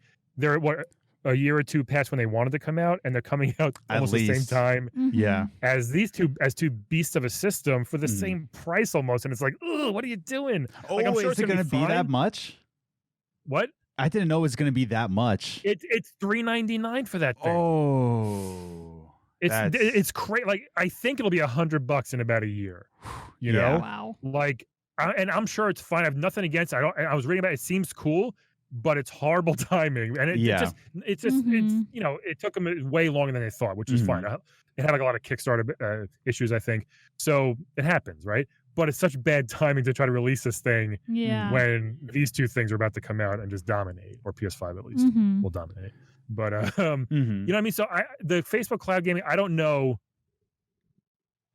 a year or two past when they wanted to come out, and they're coming out almost the same time Yeah. as two beasts of a system for the same price almost. And it's like, ugh, what are you doing? Oh, like, I'm sure is it going to be that much? What? I didn't know it was going to be that much. It's $399 for that thing. Oh, it's crazy. Like, I think it'll be $100 in about a year. You know, Wow. like, and I'm sure it's fine. I have nothing against it. I was reading about it. It seems cool, but it's horrible timing. And it's you know, it took them way longer than they thought, which is fine. It had like a lot of Kickstarter issues, I think. So it happens, right? But it's such bad timing to try to release this thing when these two things are about to come out and just dominate, or PS5 at least will dominate. But you know what I mean? So the Facebook cloud gaming, I don't know.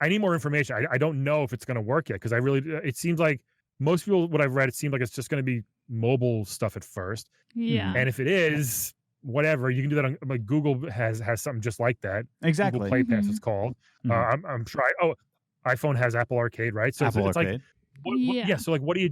I need more information. I don't know if it's going to work yet, because it seems like most people, what I've read, it seems like it's just going to be mobile stuff at first. Yeah. And if it is, whatever, you can do that on, like, Google has something just like that. Exactly. Google Play Pass it's called. I'm sure iPhone has Apple Arcade, right? So Apple it's Arcade. like, so like, what do you,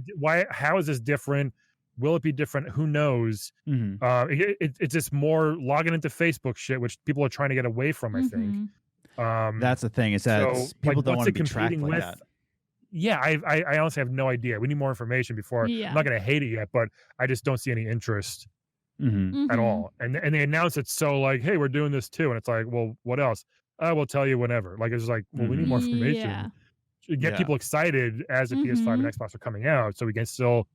how is this different? Will it be different? Who knows? It's just more logging into Facebook shit, which people are trying to get away from, I think. That's the thing, is that people don't want to be tracked like that. Yeah, I honestly have no idea. We need more information before. I'm not going to hate it yet, but I just don't see any interest at all. And they announce it so like, hey, we're doing this too. And it's like, well, what else? I will tell you whenever. Like, it's like, well, we need more information to get people excited as the PS5 and Xbox are coming out, so we can still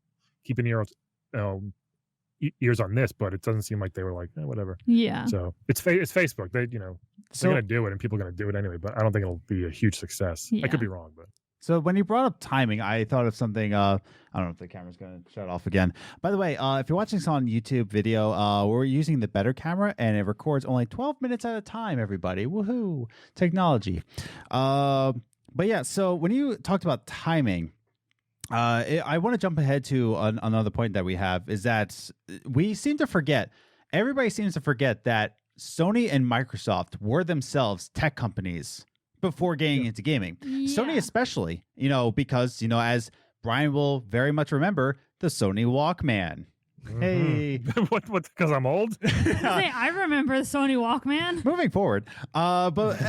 keep an ears on this. But it doesn't seem like they were like, whatever. Yeah. So it's Facebook. They, you know, they're going to do it, and people are going to do it anyway. But I don't think it'll be a huge success. I could be wrong, but. So when you brought up timing, I thought of something. I don't know if the camera's going to shut off again. By the way, if you're watching this on YouTube video, we're using the better camera, and it records only 12 minutes at a time, everybody. Woohoo! Technology. But yeah, so when you talked about timing, I want to jump ahead to another point that we have, is that we seem to forget, everybody seems to forget that Sony and Microsoft were themselves tech companies before getting into gaming. Sony especially, you know, because, you know, as Brian will very much remember, the Sony Walkman. Hey. What, because I'm old? I remember the Sony Walkman. Moving forward. But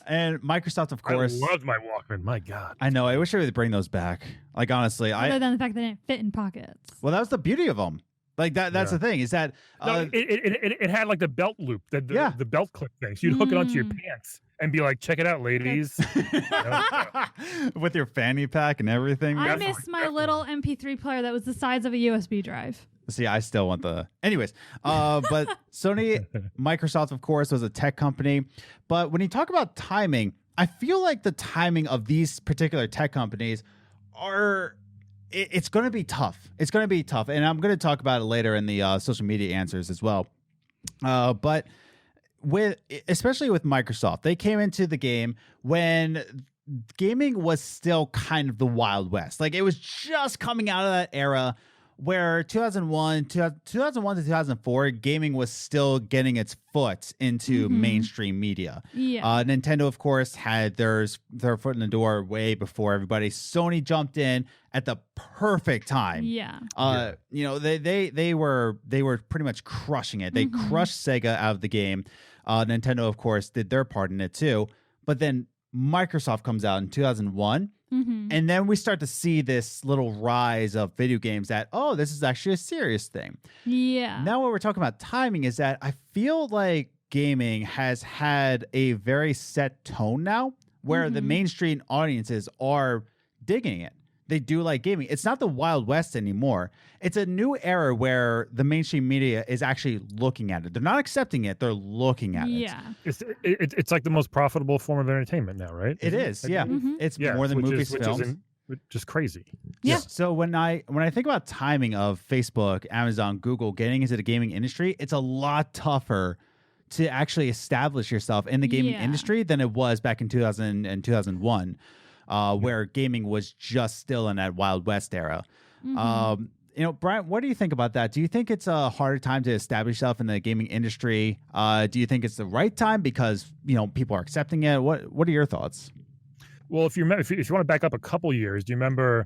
and Microsoft, of course. I loved my Walkman. My God. I know. I wish I would bring those back. Like, honestly. Other than the fact that they didn't fit in pockets. Well, that was the beauty of them. Like, that's the thing, is that... it had like the belt loop, the belt clip thing. So you'd hook it onto your pants and be like, check it out, ladies. With your fanny pack and everything. I miss my little MP3 player that was the size of a USB drive. See, I still want the... Anyways, but Sony, Microsoft, of course, was a tech company. But when you talk about timing, I feel like the timing of these particular tech companies are... It's going to be tough. It's going to be tough. And I'm going to talk about it later in the social media answers as well. But especially with Microsoft, they came into the game when gaming was still kind of the Wild West. Like, it was just coming out of that era where 2001 to 2004, gaming was still getting its foot into mainstream media. Nintendo, of course, had their foot in the door way before everybody. Sony jumped in at the perfect time. You know, they were pretty much crushing it. They crushed Sega out of the game. Nintendo, of course, did their part in it too. But then Microsoft comes out in 2001. And then we start to see this little rise of video games that, oh, this is actually a serious thing. Now what we're talking about timing is that I feel like gaming has had a very set tone now, where the mainstream audiences are digging it. They do like gaming. It's not the Wild West anymore. It's a new era where the mainstream media is actually looking at it. They're not accepting it. They're looking at it. It's like the most profitable form of entertainment now, right? It is. It's more than movies, films. Which is crazy. So when I think about timing of Facebook, Amazon, Google getting into the gaming industry, it's a lot tougher to actually establish yourself in the gaming industry than it was back in 2000 and 2001. Where gaming was just still in that Wild West era. You know, Brian, what do you think about that? Do you think it's a harder time to establish yourself in the gaming industry? Do you think it's the right time because, you know, people are accepting it? What are your thoughts? Well, if you want to back up a couple years, do you remember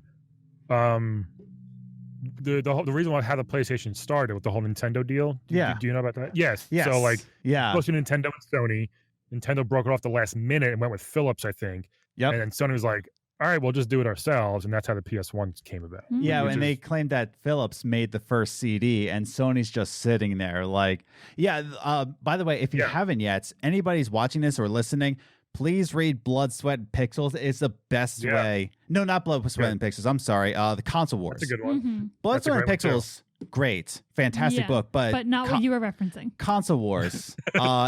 the reason why how the PlayStation started with the whole Nintendo deal. Do you know about that? Yes. So like, supposed to be Nintendo and Sony. Nintendo broke it off the last minute and went with Philips, I think. Yep. And then Sony was like, all right, we'll just do it ourselves, and that's how the PS1 came about. Yeah, and they claimed that Philips made the first CD, and Sony's just sitting there like, by the way, if you haven't yet, anybody's watching this or listening, please read Blood, Sweat, and Pixels. It's the best way. No, not Blood, Sweat, and Pixels. I'm sorry. The Console Wars. That's a good one. Blood, Sweat, and Pixels. Great, fantastic book, but not what you were referencing. Console Wars.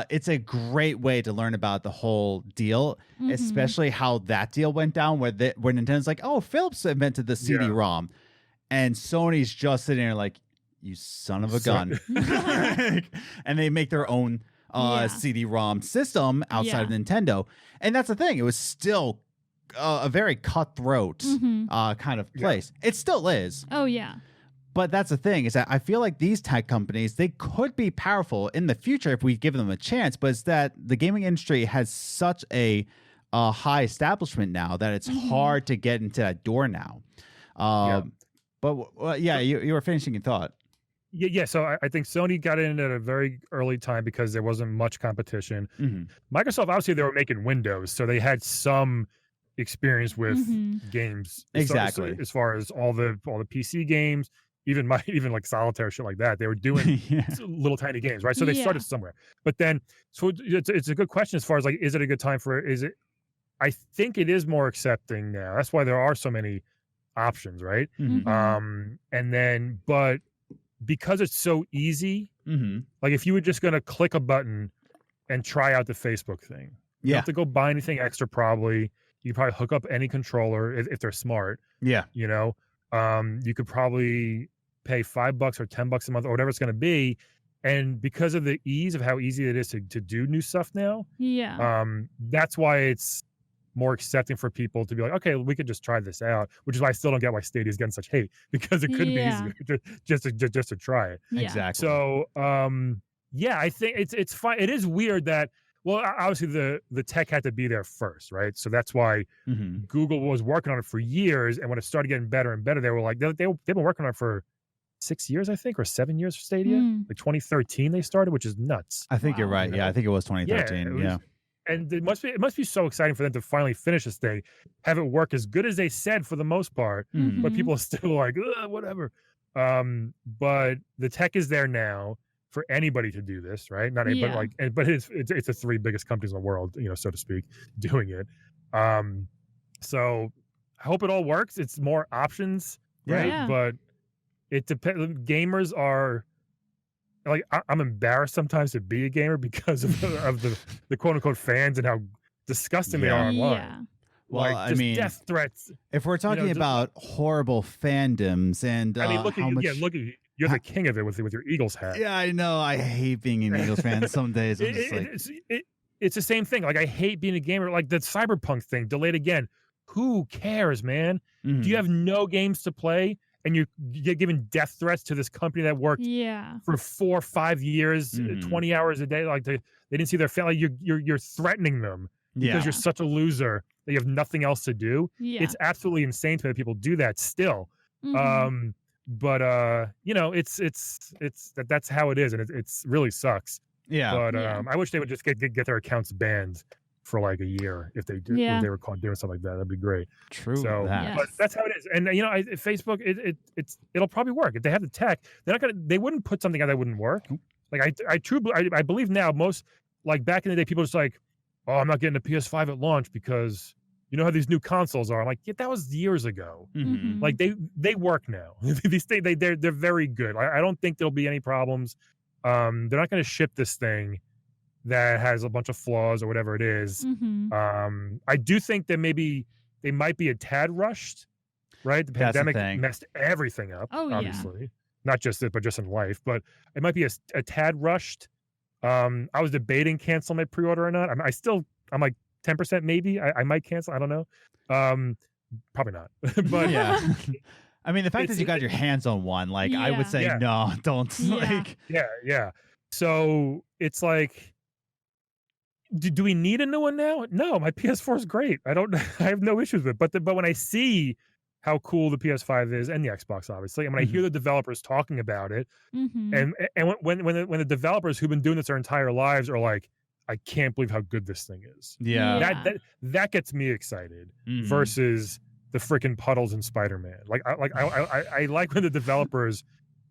It's a great way to learn about the whole deal, especially how that deal went down, where Nintendo's like, "Oh, Philips invented the CD-ROM," and Sony's just sitting there like, "You son of a gun," and they make their own CD-ROM system outside of Nintendo, and that's the thing. It was still a very cutthroat kind of place. It still is. Oh yeah. But that's the thing, is that I feel like these tech companies, they could be powerful in the future if we give them a chance, but it's that the gaming industry has such a high establishment now that it's hard to get into that door now. But you were finishing your thought. Yeah. So I think Sony got in at a very early time because there wasn't much competition. Microsoft, obviously, they were making Windows, so they had some experience with games. Exactly. As far as all the PC games, even like solitaire shit like that, they were doing little tiny games, right? So they started somewhere. But then, so it's a good question as far as like, is it a good time for it? Is it? I think it is more accepting now. That's why there are so many options, right? And then, but because it's so easy, like if you were just going to click a button and try out the Facebook thing, you don't have to go buy anything extra. Probably you could probably hook up any controller if they're smart. You know, you could probably pay $5 or $10 a month or whatever it's going to be, and because of the ease of how easy it is to do new stuff now, that's why it's more accepting for people to be like, okay, we could just try this out. Which is why I still don't get why Stadia is getting such hate, because it could be easier just to try it. Exactly. So I think it's fine. It is weird that, well, obviously the tech had to be there first, right? So that's why Google was working on it for years, and when it started getting better and better, they were like, they've been working on it for 6 years, I think, or 7 years for Stadia. Like 2013 they started, which is nuts. I think you're right. Yeah, I think it was 2013. And it must be so exciting for them to finally finish this thing, have it work as good as they said for the most part, but people are still like, whatever. But the tech is there now for anybody to do this, right? Not anybody, but it's the three biggest companies in the world, so to speak, doing it. So I hope it all works. It's more options, right? But it depends. Gamers are like, I'm embarrassed sometimes to be a gamer because of the quote unquote fans and how disgusting they are online. Well, like, I mean, death threats. If we're talking about horrible fandoms and I mean, look at you. Look at you. You're the king of it with your Eagles hat. Yeah, I know. I hate being an Eagles fan. Some days I'm just it's the same thing. Like, I hate being a gamer. Like the Cyberpunk thing delayed again. Who cares, man? Do you have no games to play? And you get given death threats to this company that worked for 4 or 5 years, 20 hours a day. Like they didn't see their family. You're threatening them because you're such a loser that you have nothing else to do. It's absolutely insane to me that people do that still. But that's how it is, and it's really sucks. But I wish they would just get their accounts banned for like a year if they did. If they were caught doing something like that, that'd be great. True. So, but that's how it is. And Facebook, it'll probably work if they have the tech. They wouldn't put something out that wouldn't work. Like I believe now, most, like back in the day, people just like, oh, I'm not getting a PS5 at launch because you know how these new consoles are. I'm like, that was years ago. Like they work now. These things, they're very good. I don't think there'll be any problems. They're not going to ship this thing that has a bunch of flaws or whatever it is. I do think that maybe they might be a tad rushed, right? The pandemic messed everything up, obviously. Not just it, but just in life. But it might be a tad rushed. I was debating cancel my pre-order or not. I'm like 10% maybe. I might cancel. I don't know. Probably not. But I mean, the fact that you got your hands on one, like I would say, no, don't. Yeah. So it's like, do we need a new one now? No, my PS4 is great. I have no issues with it. But when I see how cool the PS5 is and the Xbox, obviously. And when I hear the developers talking about it, and when the developers who've been doing this their entire lives are like, I can't believe how good this thing is. Yeah. That gets me excited versus the freaking puddles in Spider-Man. I like when the developers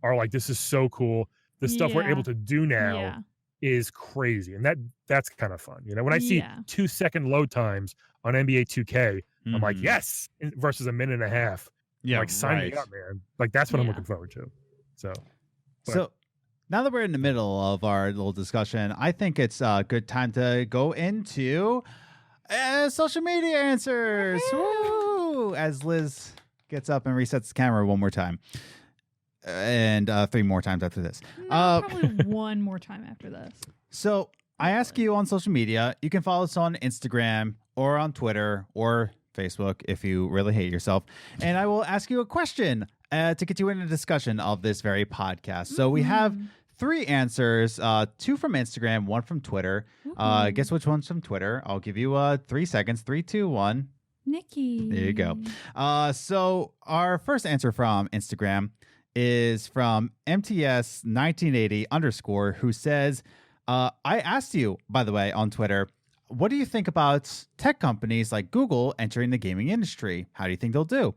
are like, this is so cool. The stuff we're able to do now is crazy. And that's kind of fun. You know, when I see 2-second load times on NBA 2K, I'm like, yes, versus a minute and a half. Yeah. Like, sign me up, man. Like, that's what I'm looking forward to. So now that we're in the middle of our little discussion, I think it's a good time to go into social media answers. Woo! As Liz gets up and resets the camera one more time. And 3 more times after this. Probably one more time after this. So I ask you on social media, you can follow us on Instagram or on Twitter or Facebook if you really hate yourself. And I will ask you a question to get you in a discussion of this very podcast. So we have 3 answers, 2 from Instagram, 1 from Twitter. Guess which one's from Twitter? I'll give you 3 seconds. 3, 2, 1. Nikki. There you go. So our first answer from Instagram is from MTS1980_, who says, I asked you, by the way, on Twitter, what do you think about tech companies like Google entering the gaming industry? How do you think they'll do?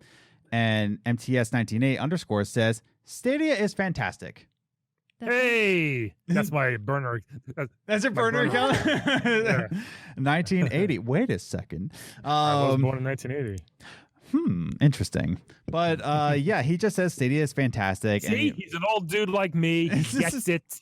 And MTS1980_ says, Stadia is fantastic. Hey, that's my burner. That's a burner account? 1980. Wait a second. I was born in 1980. Interesting. But yeah, he just says Stadia is fantastic. See, he's an old dude like me. He gets it.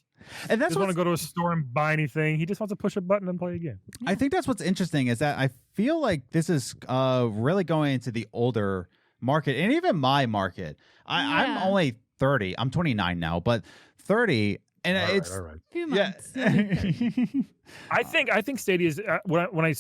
And that's doesn't want to go to a store and buy anything. He just wants to push a button and play a game. I think that's what's interesting is that I feel like this is really going into the older market and even my market. I'm only 30. I'm 29 now, but 30, and it's all right. Few months. I think Stadia is when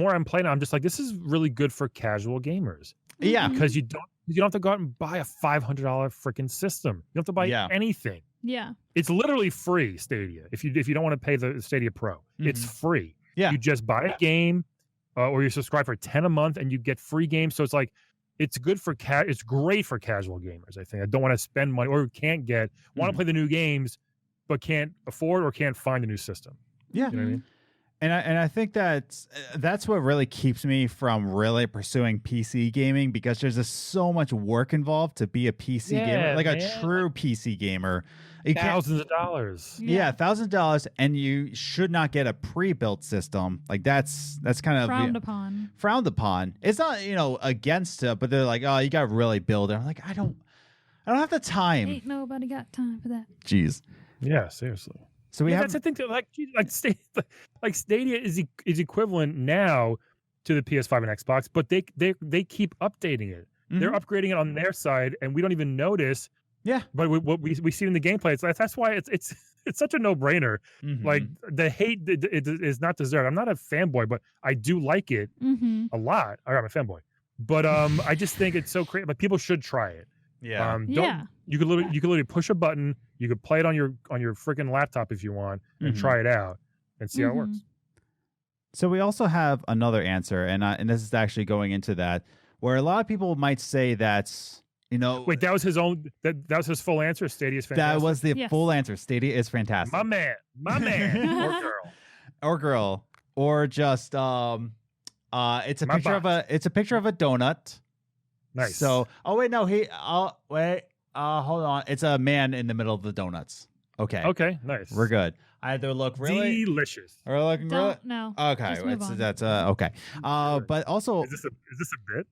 I'm playing, I'm just like, this is really good for casual gamers. Yeah, because you don't have to go out and buy a $500 freaking system. You don't have to buy anything. Yeah, it's literally free, Stadia. If you don't want to pay the Stadia Pro, it's free. Yeah, you just buy a game, or you subscribe for $10 a month, and you get free games. So it's like, it's good for it's great for casual gamers. I think I don't want to spend money or want to play the new games, but can't afford or can't find a new system. Yeah, you know what I mean. And I think that's what really keeps me from really pursuing PC gaming, because there's just so much work involved to be a PC gamer, like a true PC gamer. Thousands of dollars. Yeah, $1,000, and you should not get a pre-built system. Like that's kind of frowned upon. It's not against it, but they're like, oh, you got to really build it. I'm like, I don't have the time. Ain't nobody got time for that. Jeez. Yeah, seriously. So we have that's the thing too. Like Stadia is equivalent now to the PS5 and Xbox, but they keep updating it. They're upgrading it on their side, and we don't even notice. Yeah, but what we see in the gameplay, that's why it's such a no-brainer. Like, the hate is not deserved. I'm not a fanboy, but I do like it a lot. I'm a fanboy, but I just think it's so great. Like, people should try it. Yeah. You could literally push a button. You could play it on your freaking laptop if you want, and try it out and see how it works. So we also have another answer, and this is actually going into that, where a lot of people might say that's Wait, that was his own. That was his full answer. Stadia is fantastic. That was the full answer. Stadia is fantastic. My man, or girl, or just it's a picture of a donut. Nice. So, hold on. It's a man in the middle of the donuts. Okay. Okay. Nice. We're good. I had to look really delicious. We're looking Don't no. Okay. That's okay. But also, is this a bit?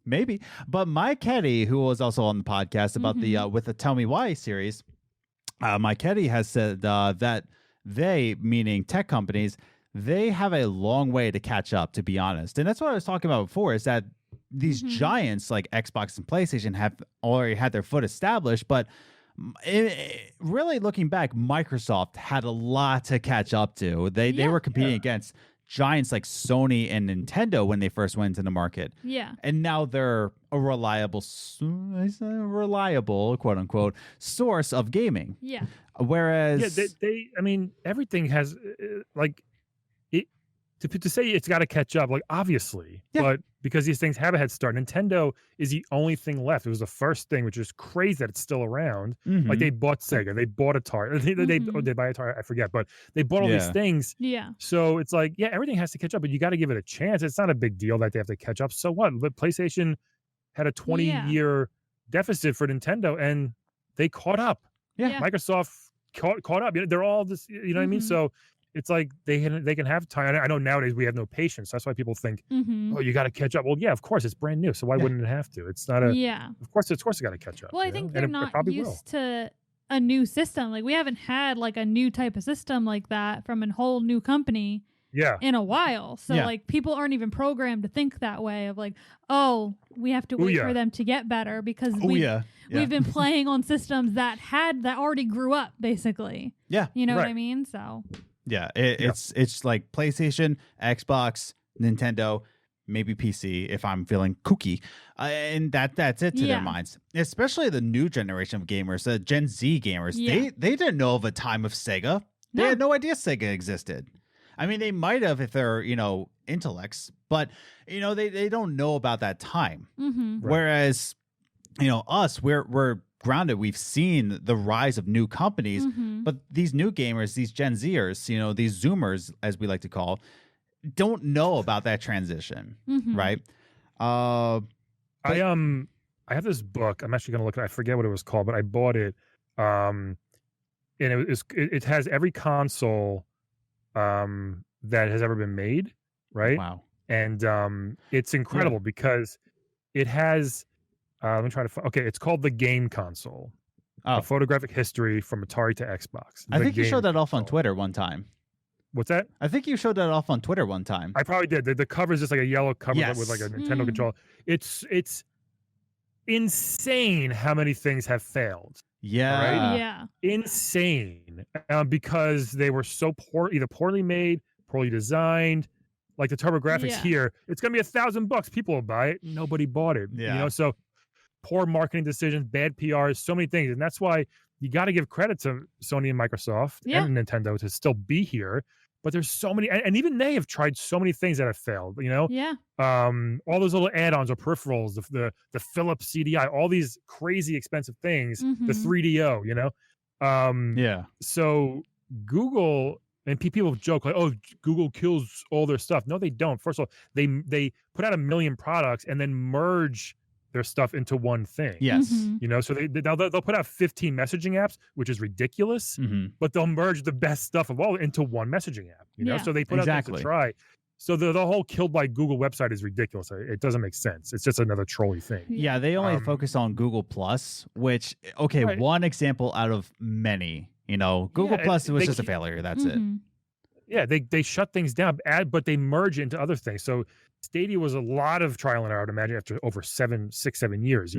Maybe. But Mike Keddy, who was also on the podcast about the with the Tell Me Why series, Mike Keddy has said that they, meaning tech companies, they have a long way to catch up, to be honest. And that's what I was talking about before, is that these giants like Xbox and PlayStation have already had their foot established, but really looking back, Microsoft had a lot to catch up to. They were competing against giants like Sony and Nintendo when they first went into the market. Yeah. And now they're a reliable quote unquote source of gaming. Yeah. Whereas I mean, everything has to say it's got to catch up, like obviously, Yeah. but because these things have a head start, Nintendo is the only thing left. It was the first thing, which is crazy that it's still around. Like they bought Sega, they bought Atari, they buy Atari, I forget, but they bought all these things. Yeah. So it's like, yeah, everything has to catch up, but you got to give it a chance. It's not a big deal that they have to catch up. So what? The PlayStation had a 20-year deficit for Nintendo, and they caught up. Yeah. Microsoft caught up. They're all this, you know what I mean? So it's like they can have time. I know nowadays we have no patience. That's why people think, oh, you got to catch up. Well, yeah, of course it's brand new. So why wouldn't it have to? It's not a. Yeah. Of course it got to catch up. Well, I think they're not used to a new system. Like we haven't had like a new type of system like that from a whole new company. Yeah. In a while. So like people aren't even programmed to think that way of like, oh, we have to wait for them to get better because we've been playing on systems that already grew up basically. Yeah. You know what I mean? So yeah, it's like PlayStation, Xbox, Nintendo, maybe PC if I'm feeling kooky. And that's it to their minds. Especially the new generation of gamers, the Gen Z gamers. They didn't know of a time of Sega. They had no idea Sega existed. I mean, they might have if they're, intellects, but, they don't know about that time. Whereas, us, we're grounded. We've seen the rise of new companies, but these new gamers, these Gen Zers, these Zoomers, as we like to call, don't know about that transition, right? I have this book. I'm actually going to look at. I forget what it was called, but I bought it, and it has every console that has ever been made, right? Wow. And it's incredible because it has. Let me try to. Okay, it's called the Game Console. A photographic history from Atari to Xbox. I think you showed that off on Twitter one time. What's that? I think you showed that off on Twitter one time. I probably did. The cover is just like a yellow cover with like a Nintendo controller. It's insane how many things have failed. Yeah. Right? Yeah. Insane. Because they were so either poorly made, poorly designed. Like the TurboGrafx here, it's gonna be $1,000. People will buy it. Nobody bought it. Yeah. So poor marketing decisions, bad PR, so many things. And that's why you got to give credit to Sony and Microsoft and Nintendo to still be here. But there's so many, and even they have tried so many things that have failed, Yeah. All those little add-ons or peripherals, the Philips CDI, all these crazy expensive things, the 3DO, So Google, and people joke like, oh, Google kills all their stuff. No, they don't. First of all, they put out 1 million products and then merge their stuff into one thing. Yes. So they'll put out 15 messaging apps, which is ridiculous, but they'll merge the best stuff of all into one messaging app, so they put out things to try. So the whole killed by Google website is ridiculous. It doesn't make sense. It's just another trolly thing. Yeah, they only focus on Google Plus, which, one example out of many, Google Plus was just a failure. That's it. Yeah, they shut things down, but they merge into other things. So Stadia was a lot of trial and error, I would imagine, after over 7 years,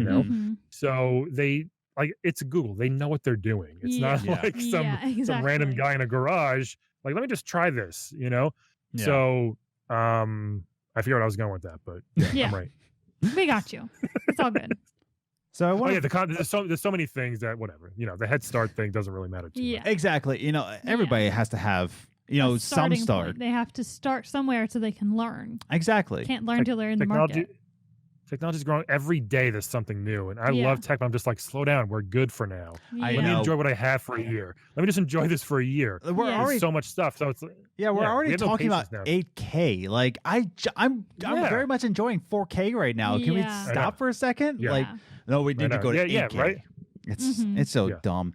So it's Google. They know what they're doing. It's not like some random guy in a garage. Like, let me just try this, So I forget what I was going with that, but I'm right. We got you. It's all good. So I want there's so many things that whatever, the head start thing doesn't really matter too much. Exactly. Everybody has to have some start. Point. They have to start somewhere so they can learn. Exactly. Can't learn till they're in the market. Technology's growing every day. There's something new, and I love tech. But I'm just like, slow down. We're good for now. Let me enjoy what I have for a year. Let me just enjoy this for a year. We're already so much stuff. So it's we're already talking about 8K. Like I'm very much enjoying 4K right now. Can we stop for a second? Yeah. Like, no, we need to go to 8K. Yeah, right. It's so dumb.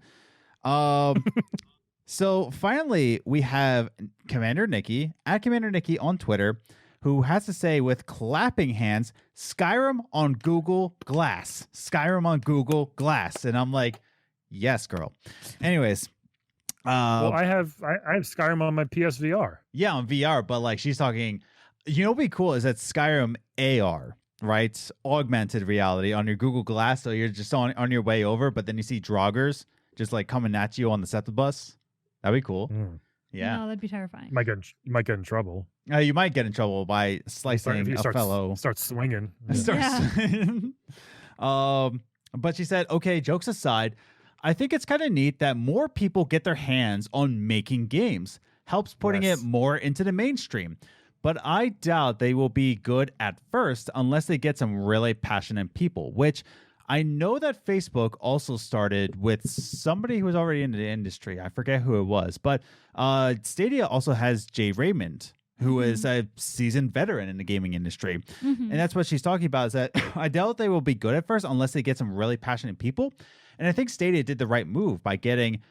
So finally, we have Commander Nikki at Commander Nikki on Twitter, who has to say with clapping hands, Skyrim on Google Glass. Skyrim on Google Glass. And I'm like, yes, girl. Anyways. Well, I have Skyrim on my PSVR. Yeah, on VR. But like she's talking, what would be cool is that Skyrim AR, right? Augmented reality on your Google Glass. So you're just on your way over, but then you see Draugrs just like coming at you on the SEPTA bus. That'd be cool. Yeah. No, that'd be terrifying. You might get in trouble. You might get in trouble by slicing a fellow. Start swinging. But she said, okay, jokes aside, I think it's kind of neat that more people get their hands on making games. Helps putting it more into the mainstream. but I doubt they will be good at first unless they get some really passionate people, which I know that Facebook also started with somebody who was already in the industry. I forget who it was, but Stadia also has Jay Raymond, who is a seasoned veteran in the gaming industry. And that's what she's talking about, is that I doubt they will be good at first unless they get some really passionate people. And I think Stadia did the right move by getting,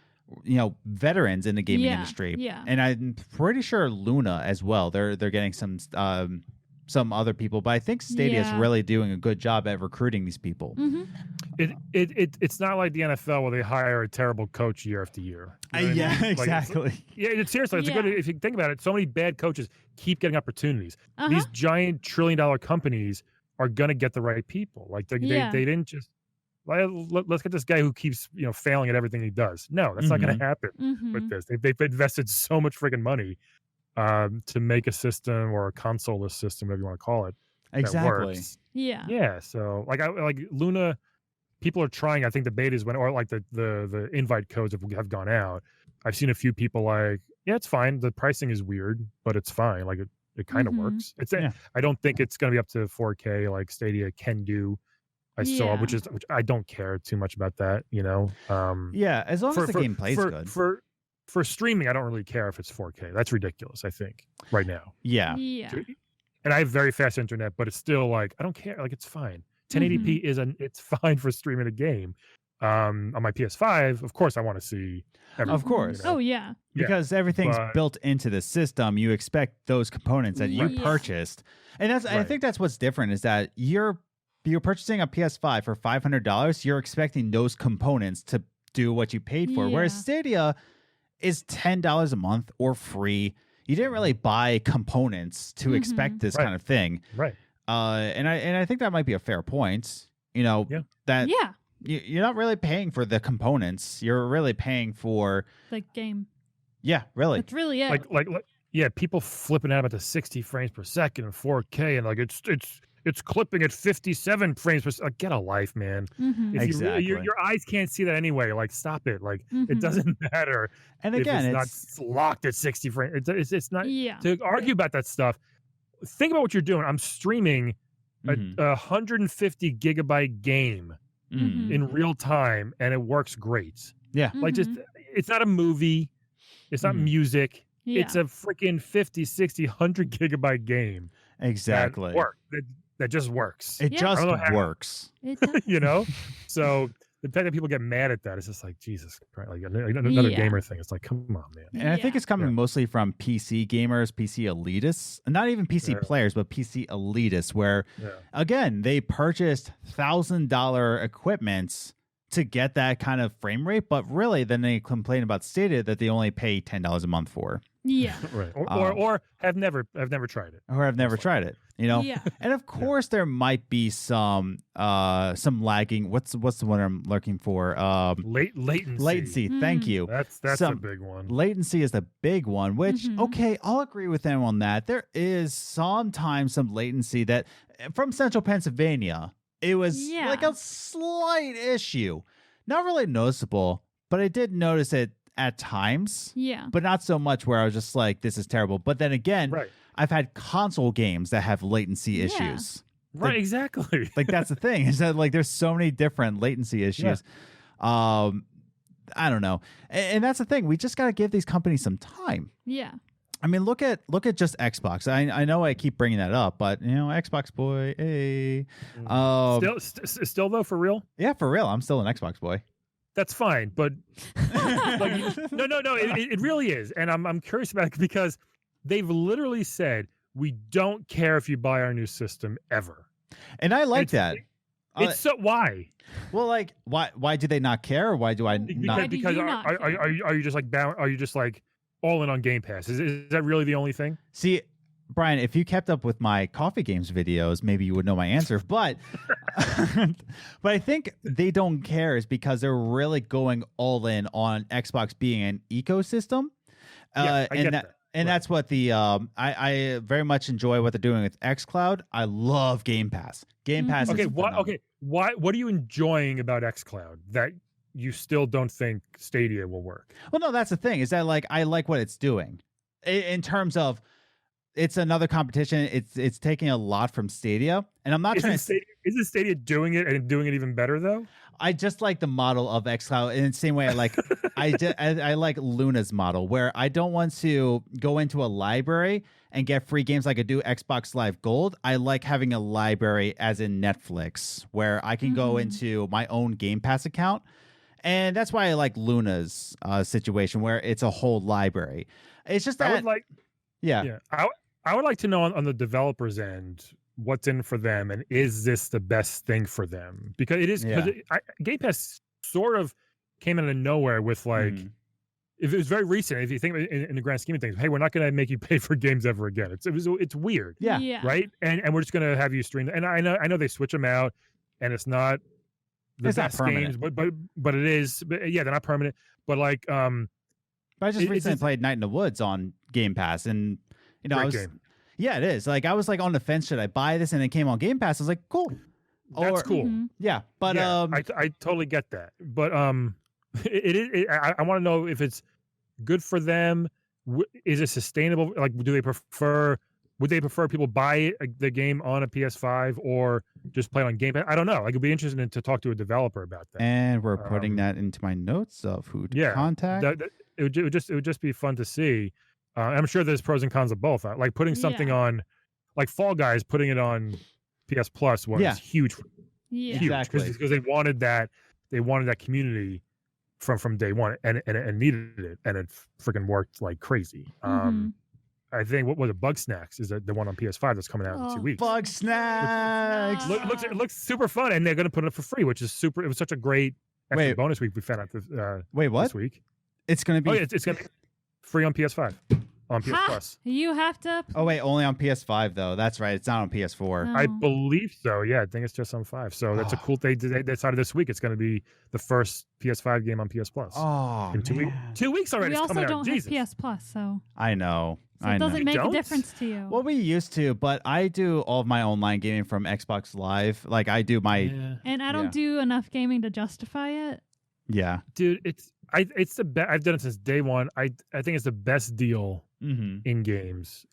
veterans in the gaming industry. Yeah. And I'm pretty sure Luna as well. They're getting some other people, but I think Stadia is really doing a good job at recruiting these people. It's not like the NFL where they hire a terrible coach year after year. You know what I mean? Exactly. It's seriously, it's a good. If you think about it, so many bad coaches keep getting opportunities. These giant $1 trillion companies are gonna get the right people. Like they didn't just. Let's get this guy who keeps failing at everything he does. No, that's not going to happen with this. They've invested so much freaking money to make a system or a console-less system, whatever you want to call it. Exactly. That works. Yeah. So like Luna, people are trying. I think the betas or like the invite codes have gone out. I've seen a few people like, yeah, it's fine. The pricing is weird, but it's fine. Like it kind of works. I don't think it's going to be up to 4K like Stadia can do. I saw, which I don't care too much about that, as long as the game plays good. For streaming, I don't really care if it's 4K. That's ridiculous, I think, right now. Yeah. And I have very fast internet, but it's still like I don't care. Like it's fine. 1080p it's fine for streaming a game. On my PS5, of course, I want to see everything. Of course. Oh yeah. Because everything's built into the system. You expect those components that you purchased, and that's I think that's what's different is that you're purchasing a PS5 for $500, you're expecting those components to do what you paid for. Whereas Stadia is $10 a month or free. You didn't really buy components to expect this kind of thing. Right. And I think that might be a fair point. That you're not really paying for the components. You're really paying for the game. Yeah, really. It's really it. Like people flipping out about the 60 frames per second and 4K and like it's clipping at 57 frames per second. Like, get a life, man. Exactly. Your eyes can't see that anyway. Like, stop it. Like, it doesn't matter. And again, if it's not locked at 60 frames. It's not to argue about that stuff. Think about what you're doing. I'm streaming a 150 gigabyte game in real time, and it works great. Yeah, like just it's not a movie. It's not music. Yeah. It's a freaking 50, 60, 100 gigabyte game. Exactly. That just works. It just works. It does. So the fact that people get mad at that is just like Jesus Christ, like another gamer thing. It's like, come on, man. And I think it's coming mostly from PC gamers, PC elitists, not even PC players, but PC elitists, where again they purchased $1,000 equipments to get that kind of frame rate, but really then they complain about Stadia that they only pay $10 a month for. Yeah. Right. Or have never tried it. Or have never tried it. Yeah. And of course there might be some lagging. What's the one I'm looking for? Latency. Latency. Thank you. That's a big one. Latency is the big one, which okay, I'll agree with them on that. There is sometimes some latency that from Central Pennsylvania, it was like a slight issue. Not really noticeable, but I did notice it at times. Yeah. But not so much where I was just like, this is terrible. But then again, I've had console games that have latency issues. Right, exactly. Like that's the thing, is that like there's so many different latency issues. I don't know. And that's the thing. We just gotta give these companies some time. Yeah. I mean, look at just Xbox. I know I keep bringing that up, but Xbox boy, hey. Still though, for real? Yeah, for real. I'm still an Xbox boy. That's fine, but like, no, it really is, and I'm curious about it because they've literally said we don't care if you buy our new system ever, and I like that. It's so why? Well, like why do they not care? Or why do I not? Because are you just like bound? Are you just like all in on Game Pass? Is that really the only thing? See, Brian, if you kept up with my coffee games videos, maybe you would know my answer. But but I think they don't care is because they're really going all in on Xbox being an ecosystem. And that's what the I very much enjoy what they're doing with xCloud. I love Game Pass. Game Pass. Okay, what are you enjoying about xCloud that you still don't think Stadia will work? Well, no, that's the thing. Is that like I like what it's doing in terms of it's another competition. It's taking a lot from Stadia, and I'm not trying to. Isn't Stadia doing it and doing it even better though? I just like the model of xCloud in the same way I like I like Luna's model, where I don't want to go into a library and get free games like I do Xbox Live Gold. I like having a library as in Netflix, where I can go into my own Game Pass account. And that's why I like Luna's situation, where it's a whole library. It's just that I would like to know on the developers' end what's in for them, and is this the best thing for them? Because it is, Game Pass sort of came out of nowhere with like, if it was very recent. If you think in the grand scheme of things, hey, we're not going to make you pay for games ever again. It's weird, right? And we're just going to have you stream. And I know they switch them out, and it's not the best games, but it is. But yeah, they're not permanent. But like, but I just recently played Night in the Woods on Game Pass, and you know, yeah, it is. Like I was like on the fence, should I buy this? And it came on Game Pass. I was like, cool. That's cool. Yeah, but I totally get that. But I want to know if it's good for them. Is it sustainable? Like, would they prefer people buy the game on a PS5 or just play on Game Pass? I don't know. Like, it'd be interesting to talk to a developer about that. And we're putting that into my notes of who to contact. It would just be fun to see. I'm sure there's pros and cons of both. Like putting something on, like Fall Guys, putting it on PS Plus was huge. Yeah, huge, exactly. Because they wanted that community from day one, and needed it, and it freaking worked like crazy. I think what was it? Bug Snacks is the one on PS5 that's coming out in 2 weeks. Bug Snacks. It looks super fun, and they're going to put it up for free, which is super. It was such a great extra bonus week we found out this week. It's going to be. It's going to be free on PS5. On PS Plus. You have to. Oh wait, only on PS5 though. That's right. It's not on PS4. I believe so. Yeah, I think it's just on 5. So that's a cool thing. They decided this week it's going to be the first PS5 game on PS Plus. Oh, in 2 weeks. 2 weeks already. We it's also coming don't out. have Jesus. PS Plus, so. I know. So it doesn't make a difference to you. Well, we used to, but I do all of my online gaming from Xbox Live. Like I do my. Yeah. And I don't do enough gaming to justify it. Yeah, dude, it's the best. I've done it since day one. I think it's the best deal in games,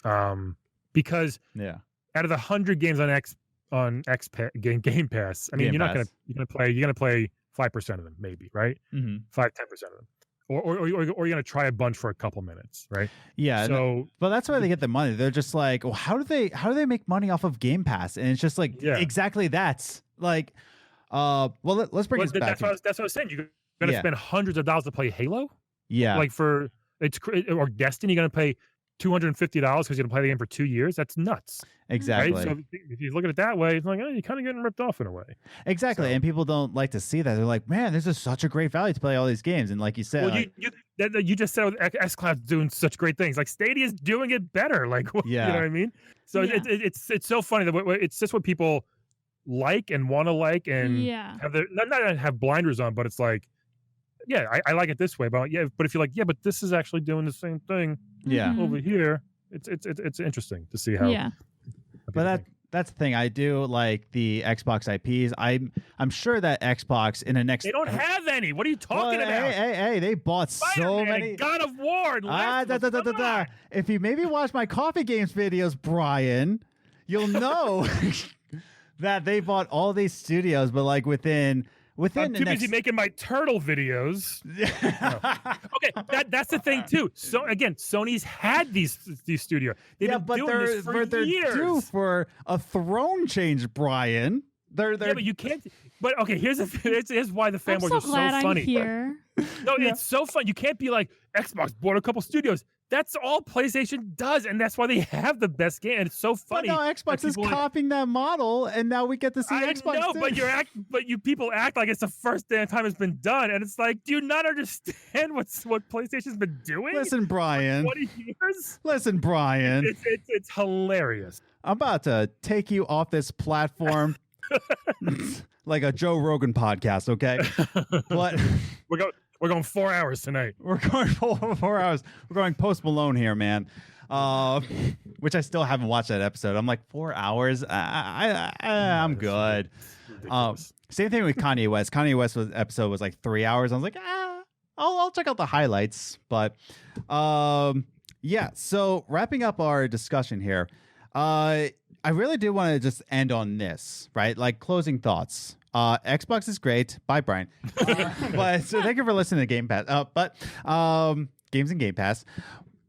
because out of the 100 games on Game Pass, I mean, you're gonna play 5% of them, maybe, right? 5-10% of them, or you're gonna try a bunch for a couple minutes, right? Yeah. So, but that's why they get the money. They're just like, well, how do they make money off of Game Pass? And it's just like exactly that's like, well, let's bring this back. That's what I was saying. You're gonna spend hundreds of dollars to play Halo. Yeah. Like or Destiny, you're gonna pay $250 because you're gonna play the game for 2 years. That's nuts. Exactly. Right? So if you look at it that way, it's like, oh, you're kind of getting ripped off in a way. Exactly. So, and people don't like to see that. They're like, man, this is such a great value to play all these games. And like you said, well, you just said xCloud's doing such great things. Like Stadia's doing it better. Like, you know what I mean? So it's so funny that it's just what people like and want to like, and have not have blinders on, but it's like, I like it this way, but if you're like, but this is actually doing the same thing over here, it's interesting to see how. But that's the thing. I do like the Xbox IPs. I'm sure that Xbox in the next. They don't have any. What are you talking about? Hey! They bought so many. God of War. If you maybe watch my Coffee Games videos, Brian, you'll know that they bought all these studios, but like within. I'm too busy making my turtle videos. Okay, that's the thing too. So again, Sony's had these studios. They've been doing this for years. They're due for a throne change, Brian. But you can't. But okay, here's why the fanboys are so funny. I'm here. No, it's so fun. You can't be like, Xbox bought a couple studios. That's all PlayStation does, and that's why they have the best game. And it's so funny. But now Xbox is copying that model, and now we get to see Xbox. I know, but you people act like it's the first damn time it's been done, and it's like, do you not understand what PlayStation's been doing? Listen, Brian. For 20 years. Listen, Brian. It's hilarious. I'm about to take you off this platform. Like a Joe Rogan podcast, okay? But we're going 4 hours tonight. We're going 4 hours. We're going Post Malone here, man. Which I still haven't watched that episode. I'm like 4 hours. I'm good. Same thing with Kanye West. Kanye West's episode was like 3 hours. I was like, I'll check out the highlights. But Yeah. So wrapping up our discussion here, I really do want to just end on this, right? Like closing thoughts. Xbox is great. Bye, Brian. But so thank you for listening to Game Pass. Games and Game Pass.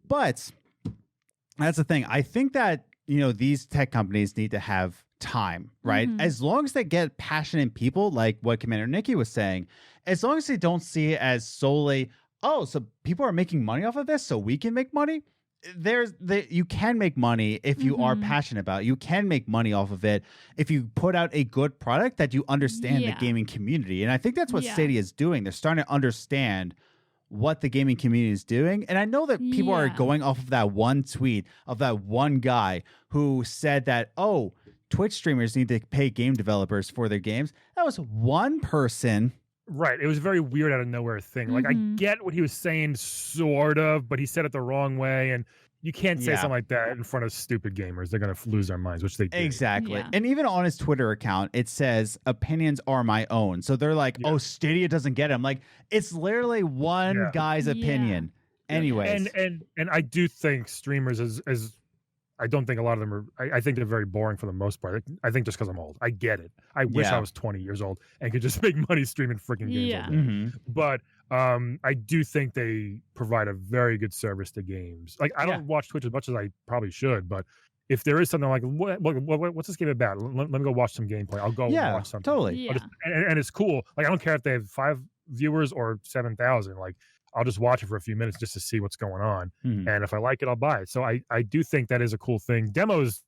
But that's the thing. I think that these tech companies need to have time, right? As long as they get passionate people, like what Commander Nikki was saying, as long as they don't see it as solely, oh, so people are making money off of this, so we can make money. You can make money if you are passionate about it. You can make money off of it if you put out a good product that you understand the gaming community. And I think that's what Stadia is doing. They're starting to understand what the gaming community is doing. And I know that people are going off of that one tweet of that one guy who said that, oh, Twitch streamers need to pay game developers for their games. That was one person. Right. It was a very weird out of nowhere thing. Like, I get what he was saying, sort of, but he said it the wrong way. And you can't say something like that in front of stupid gamers. They're going to lose their minds, which they do. Exactly. Yeah. And even on his Twitter account, it says, opinions are my own. So they're like, oh, Stadia doesn't get it. I'm like, it's literally one guy's opinion. Anyways. And I do think streamers, as I don't think a lot of them are, I think they're very boring for the most part. I think just because I'm old. I get it. I wish I was 20 years old and could just make money streaming freaking games all day. But I do think they provide a very good service to games. Like, I don't watch Twitch as much as I probably should, but if there is something like, what's this game about? Let me go watch some gameplay. I'll go watch something. Totally. And it's cool. Like, I don't care if they have 5 viewers or 7,000. Like, I'll just watch it for a few minutes just to see what's going on. And if I like it, I'll buy it. So I do think that is a cool thing. Demos,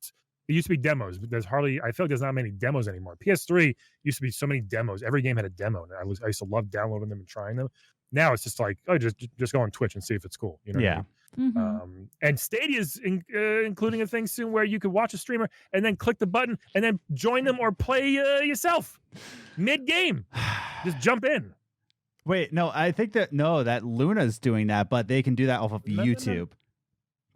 it used to be demos, but I feel like there's not many demos anymore. PS3 used to be so many demos. Every game had a demo. And I used to love downloading them and trying them. Now it's just like, oh, just go on Twitch and see if it's cool. You know what I mean? And Stadia's including a thing soon where you could watch a streamer and then click the button and then join them or play yourself mid-game. Just jump in. Wait, no, I think that Luna's doing that, but they can do that off of YouTube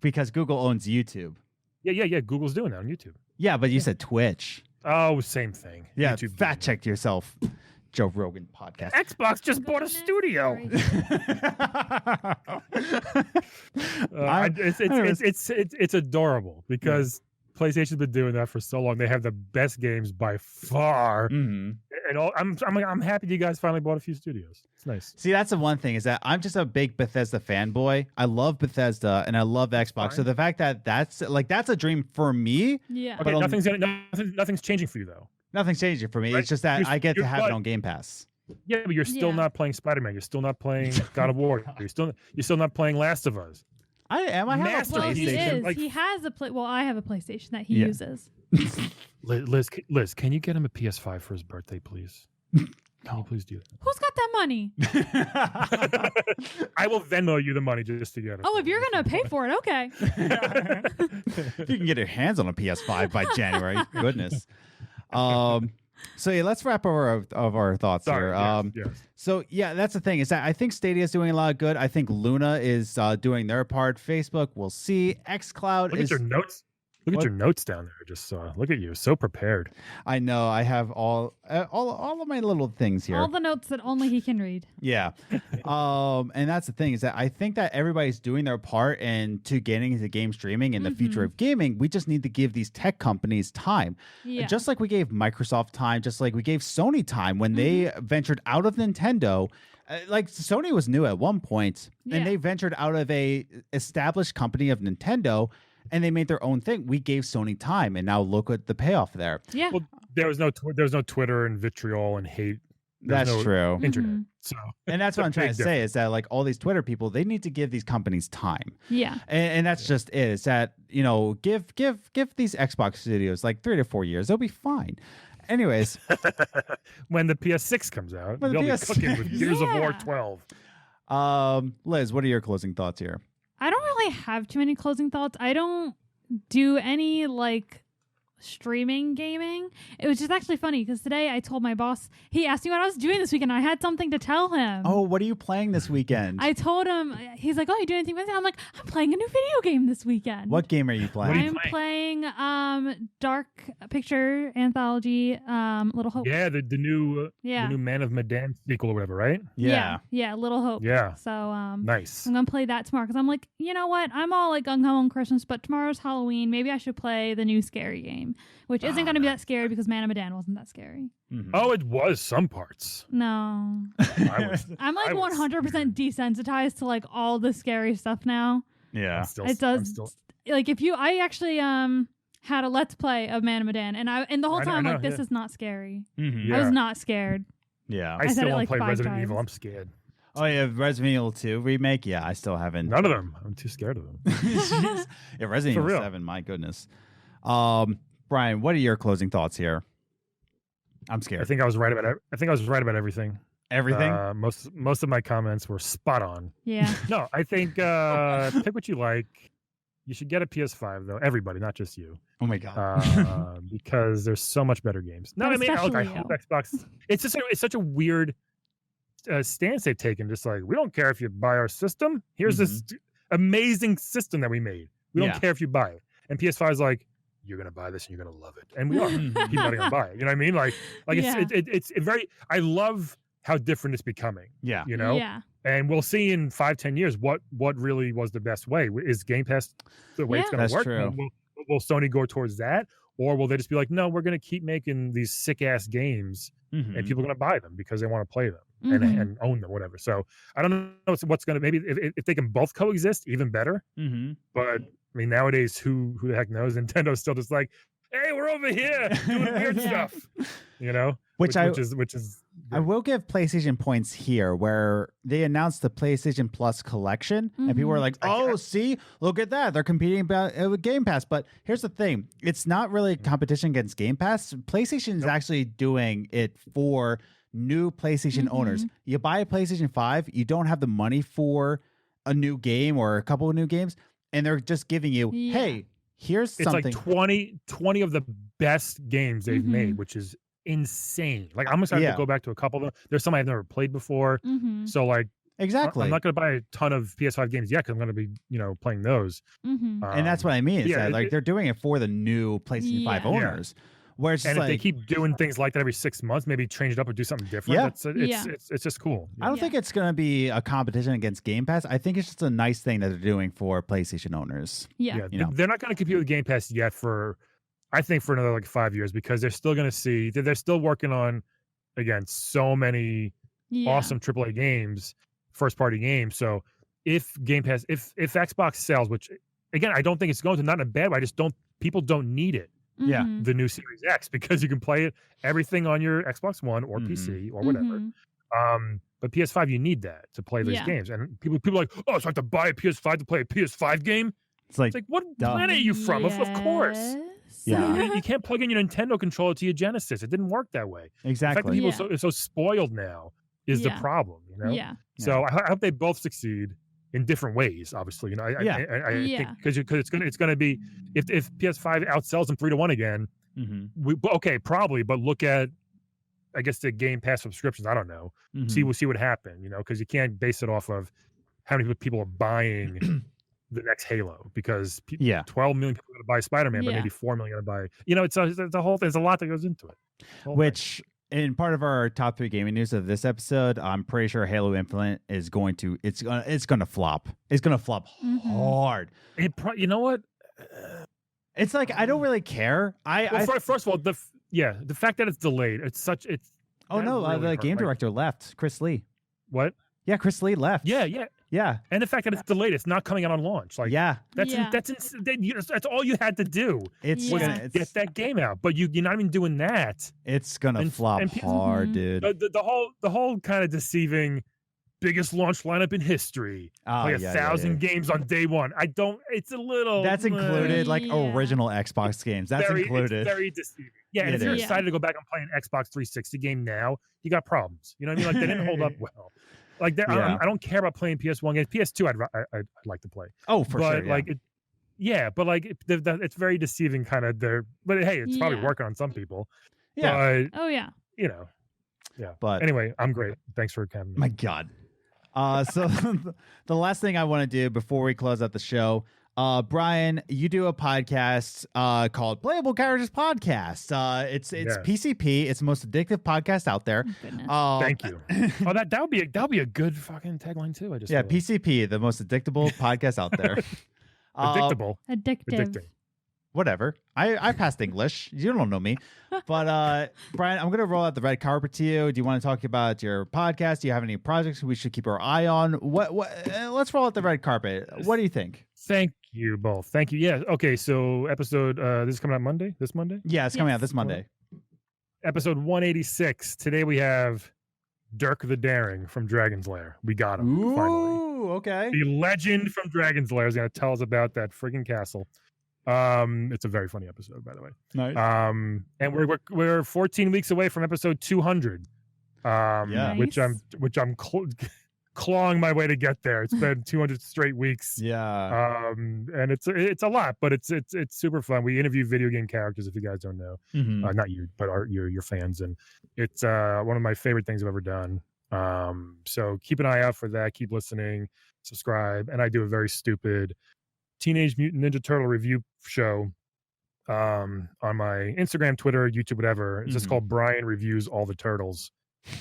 because Google owns YouTube. Yeah. Google's doing that on YouTube. Yeah, but you said Twitch. Oh, same thing. Yeah, YouTube fact checked yourself. Joe Rogan podcast. Xbox just bought a studio. It's adorable because PlayStation's been doing that for so long. They have the best games by far, and I'm happy you guys finally bought a few studios. It's nice. See, that's the one thing is that I'm just a big Bethesda fanboy. I love Bethesda and I love Xbox. So the fact that that's a dream for me. Yeah. Okay, nothing's changing for you though. Nothing's changing for me. Right? It's just that I get to have it on Game Pass. Yeah, but you're still not playing Spider-Man. You're still not playing God of War. You're still not playing Last of Us. I am. I have a PlayStation. He is. He has a Well, I have a PlayStation that he uses. Liz, can you get him a PS5 for his birthday, please? Can you please do that? Who's got that money? I will Venmo you the money just to get it. Oh, if you're gonna pay for it, okay. If you can get your hands on a PS5 by January, goodness. So let's wrap our thoughts here. Yes. So that's the thing is that I think Stadia is doing a lot of good. I think Luna is doing their part. Facebook, we'll see. xCloud Look at your notes. Look at your notes down there. Just look at you, so prepared. I know. I have all of my little things here. All the notes that only he can read. Yeah. And that's the thing is that I think that everybody's doing their part into getting into game streaming and the future of gaming. We just need to give these tech companies time. Yeah. Just like we gave Microsoft time, just like we gave Sony time when they ventured out of Nintendo. Like Sony was new at one point, and they ventured out of a established company of Nintendo. And they made their own thing. We gave Sony time, and now look at the payoff there. Yeah. Well, there was no Twitter and vitriol and hate. That's true. Internet. So, and that's what I'm trying to say is that like all these Twitter people, they need to give these companies time. Yeah. And that's just it. Is that give these Xbox studios like 3 to 4 years, they'll be fine. Anyways, when the PS6 comes out, they'll be cooking with Gears of War 12. Liz, what are your closing thoughts here? I don't really have too many closing thoughts. I don't do any like streaming gaming. It was just actually funny because today I told my boss, he asked me what I was doing this weekend. I had something to tell him. Oh, what are you playing this weekend? I told him, he's like, oh, you doing anything with it? I'm like, I'm playing a new video game this weekend. What game are you playing? What are you I'm playing Dark Picture Anthology, Little Hope. Yeah, the new Man of Medan sequel or whatever, right? Yeah. Yeah, Little Hope. Yeah. So Nice. I'm gonna play that tomorrow because I'm like, you know what? I'm all like gung ho on Christmas, but tomorrow's Halloween. Maybe I should play the new scary game, which isn't gonna be that scary because Man of Medan wasn't that scary. Mhm. Oh, it was some parts. No, I'm like 100% desensitized to like all the scary stuff now. Yeah. It does. Like if you, I actually had a let's play of Man of Medan, and the whole time I'm like, this is not scary. Mhm. Yeah. I was not scared. Yeah. I said still it want like to play 5 Resident times. Evil. I'm scared. Oh yeah, Resident Evil 2 remake. Yeah, I still haven't. None of them. I'm too scared of them. Jeez. Yeah, Resident For Evil real. 7. My goodness. Brian, what are your closing thoughts here? I'm I scared. think I was right about. I think I was right about everything. Everything. Most of my comments were spot on. Yeah. No, I think pick what you like. You should get a PS5 though. Everybody, not just you, Oh my god. because there's so much better games. No, But I mean, look, I especially hope you. Xbox. It's such a weird stance they've taken. Just like we don't care if you buy our system. Here's this amazing system that we made. We don't Yeah. care if you buy it. And PS5 is like, you're gonna buy this and you're gonna love it, and we are. People are gonna buy it. You know what I mean? Like Yeah. it's very. I love how different it's becoming. Yeah. You know. Yeah. And we'll see in 5-10 years what really was the best way. Is Game Pass the way it's Yeah. going That's to work? true. Will Sony go towards that, or will they just be like, no, we're going to keep making these sick ass games, Mhm. and people are going to buy them because they want to play them Mhm. and own them, whatever. So I don't know what's going to maybe if they can both coexist, even better. Mhm. But I mean, nowadays, who the heck knows? Nintendo's still just like, hey, we're over here doing weird Yeah. stuff, you know, Which is. I will give PlayStation points here, where they announced the PlayStation Plus collection, and people were Mhm. like, "Oh, see, look at that! They're competing with Game Pass." But here's the thing: it's not really a competition against Game Pass. PlayStation is actually doing it for new PlayStation owners. You buy a PlayStation 5, you don't have the money for a new game or a couple of new games, and they're just giving you, Yeah. "Hey, here's It's something." like 20 of the best games they've made, which is insane. Like I'm excited Yeah. to go back to a couple of them. There's some I've never played before. Mm-hmm. So like Exactly. I'm not going to buy a ton of PS5 games yet because I'm going to be, playing those. Mm-hmm. And that's what I mean. Is yeah, that like they're doing it for the new PlayStation 5 Yeah. owners. Where it's just And if like, they keep doing things like that every 6 months, maybe change it up or do something different. Yeah. It's just cool. I don't Yeah. think it's going to be a competition against Game Pass. I think it's just a nice thing that they're doing for PlayStation owners. Yeah. You know. They're not going to compete with Game Pass yet for another like 5 years because they're still going to see they're still working on, again, so many Yeah. awesome AAA games, first party games. So if Game Pass, if Xbox sells, which again, I don't think it's going to, not in a bad way, people don't need it, Yeah. Mhm. the new Series X, because you can play it, everything on your Xbox One or PC or whatever. Mhm. But PS5, you need that to play these Yeah. games. And people are like, oh, so I have to buy a PS5 to play a PS5 game? It's like, It's like, what Duh. planet are you from? Of course. Yes. Yeah. You can't plug in your Nintendo controller to your Genesis. It didn't work that way. The fact that exactly. people Yeah. are so spoiled now is the Yeah. problem, Yeah. So I hope they both succeed in different ways. Obviously, I Yeah. think because it's gonna be if PS5 outsells them 3-1 again. Mhm. Okay, probably, but look at, I guess, the Game Pass subscriptions. I don't know. Mhm. We'll see what happened. Because you can't base it off of how many people are buying the next Halo, because Yeah. 12 million people are going to buy Spider-Man, but Yeah. maybe 4 million are going to buy. It's a whole. There's a lot that goes into it. Whole thing. Which, in part of our top 3 gaming news of this episode, I'm pretty sure Halo Infinite is going to it's gonna flop. It's gonna flop Mhm. hard. you know what? It's like I don't really care. First of all, the fact that it's delayed. Oh that no, really the hurt. game Like, director left. Chris Lee. what? Yeah, Chris Lee left. Yeah, Yeah. and the fact that it's delayed, it's not coming out on launch. Like, Yeah. that's Yeah. that's all you had to do It's Yeah. gonna get that game out. But you're not even doing that. it's gonna And- flop and people- hard, Mhm. dude. The whole kind of deceiving biggest launch lineup in history. Oh, Like yeah, 1,000 games on day one. It's a little. That's included, like Yeah. original Xbox games. That's included. It's very deceiving. Yeah, and It if you're is. excited to go back and play an Xbox 360 game now, you got problems. You know what I mean? Like, they didn't hold up well. Like, Yeah. I don't care about playing PS1 games. PS2, I'd like to play. Oh, for but sure. Yeah. like, Yeah, but like it's very deceiving, kind of there. But hey, it's probably Yeah. working on some people. Yeah. But, Oh yeah. you know, yeah. But Anyway, I'm great. Thanks for having me. my God. So the last thing I want to do before we close out the show, Brian, you do a podcast called Playable Characters Podcast. It's Yeah. PCP. It's the most addictive podcast out there. Oh, goodness. Thank you. Oh, that'll be a good fucking tagline too. I just Yeah, realized. PCP, the most addictable podcast out there. Addictable. Addictive. Addicting. Whatever. I passed English. You don't know me. But Brian, I'm gonna roll out the red carpet to you. Do you want to talk about your podcast? Do you have any projects we should keep our eye on? What let's roll out the red carpet. What do you think? Thank you both. Thank you. Yeah. Okay. So episode this is coming out Monday. This Monday. Yeah, it's coming out Yes. this Monday. Episode 186. Today we have Dirk the Daring from Dragon's Lair. We got him finally. Ooh, okay. The legend from Dragon's Lair is going to tell us about that friggin' castle. It's a very funny episode, by the way. Nice. And we're 14 weeks away from episode 200. Yeah. Which I'm clawing my way to get there. It's been 200 straight weeks. Yeah. And it's a lot, but it's super fun. We interview video game characters, if you guys don't know. Mhm. Not you, but your fans, and it's one of my favorite things I've ever done. So keep an eye out for that. Keep listening, subscribe, and I do a very stupid Teenage Mutant Ninja Turtle review show on my Instagram, Twitter, YouTube, whatever. It's just Mhm. called Brian Reviews All the Turtles.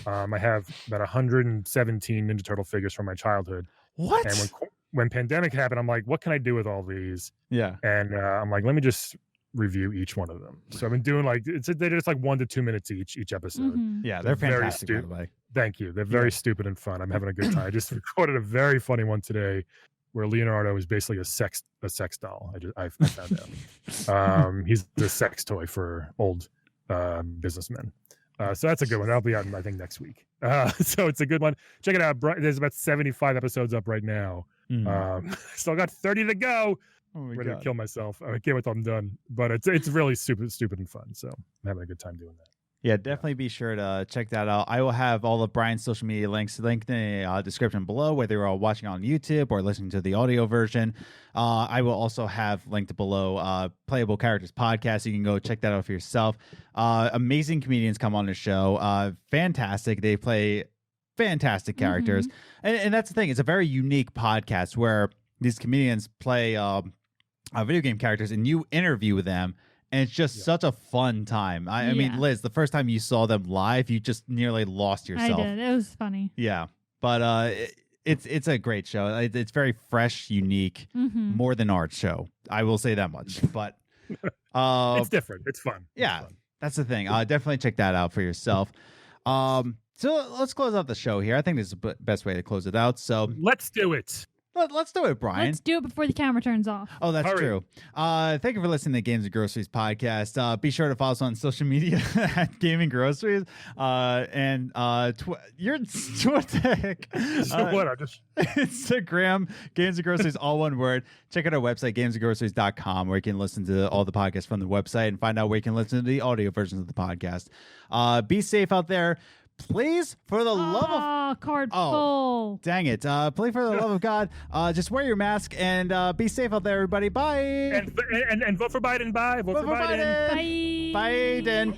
I have about 117 Ninja Turtle figures from my childhood. What? And when pandemic happened, I'm like, what can I do with all these? Yeah. And I'm like, let me just review each one of them. So I've been doing like they're just like 1 to 2 minutes each episode. Mhm. Yeah, they're Very fantastic, by the stupid. way. Thank you. They're very stupid and fun. I'm having a good time. I just recorded a very funny one today where Leonardo is basically a sex doll. I found out. He's the sex toy for old businessmen. So that's a good one. That'll be out, I think, next week. So it's a good one. Check it out. There's about 75 episodes up right now. Mhm. Still got 30 to go. Oh my Ready to God. kill myself. I can't wait till I'm done. But it's really stupid and fun. So I'm having a good time doing that. Yeah, definitely be sure to check that out. I will have all of Brian's social media links linked in the description below, whether you're all watching on YouTube or listening to the audio version. I will also have linked below Playable Characters Podcast. You can go check that out for yourself. Amazing comedians come on the show. Fantastic. They play fantastic characters. And that's the thing. It's a very unique podcast where these comedians play video game characters and you interview them. And it's just such a fun time. I mean, Yeah. Liz, the first time you saw them live, you just nearly lost yourself. I did. It was funny. Yeah, but it's a great show. It's very fresh, unique, Mhm. more than art show. I will say that much. But It's different. It's fun. It's yeah, fun. that's the thing. Definitely check that out for yourself. So let's close out the show here. I think this is the best way to close it out. So Let's do it. let's do it, Brian. Let's do it before the camera turns off. Oh, that's Hurry. true. Thank you for listening to Games and Groceries podcast. Be sure to follow us on social media at Gaming Groceries. And you're what the heck? So what? I just Instagram, Games and Groceries, all one word. Check out our website, gamesandgroceries.com, where you can listen to all the podcasts from the website and find out where you can listen to the audio versions of the podcast. Be safe out there. Please, for the love of Card Oh. full. dang it, play for the love of God. Just wear your mask and be safe out there, everybody. Bye. and vote for Biden. Bye. Vote for Biden. Biden. Bye. Biden.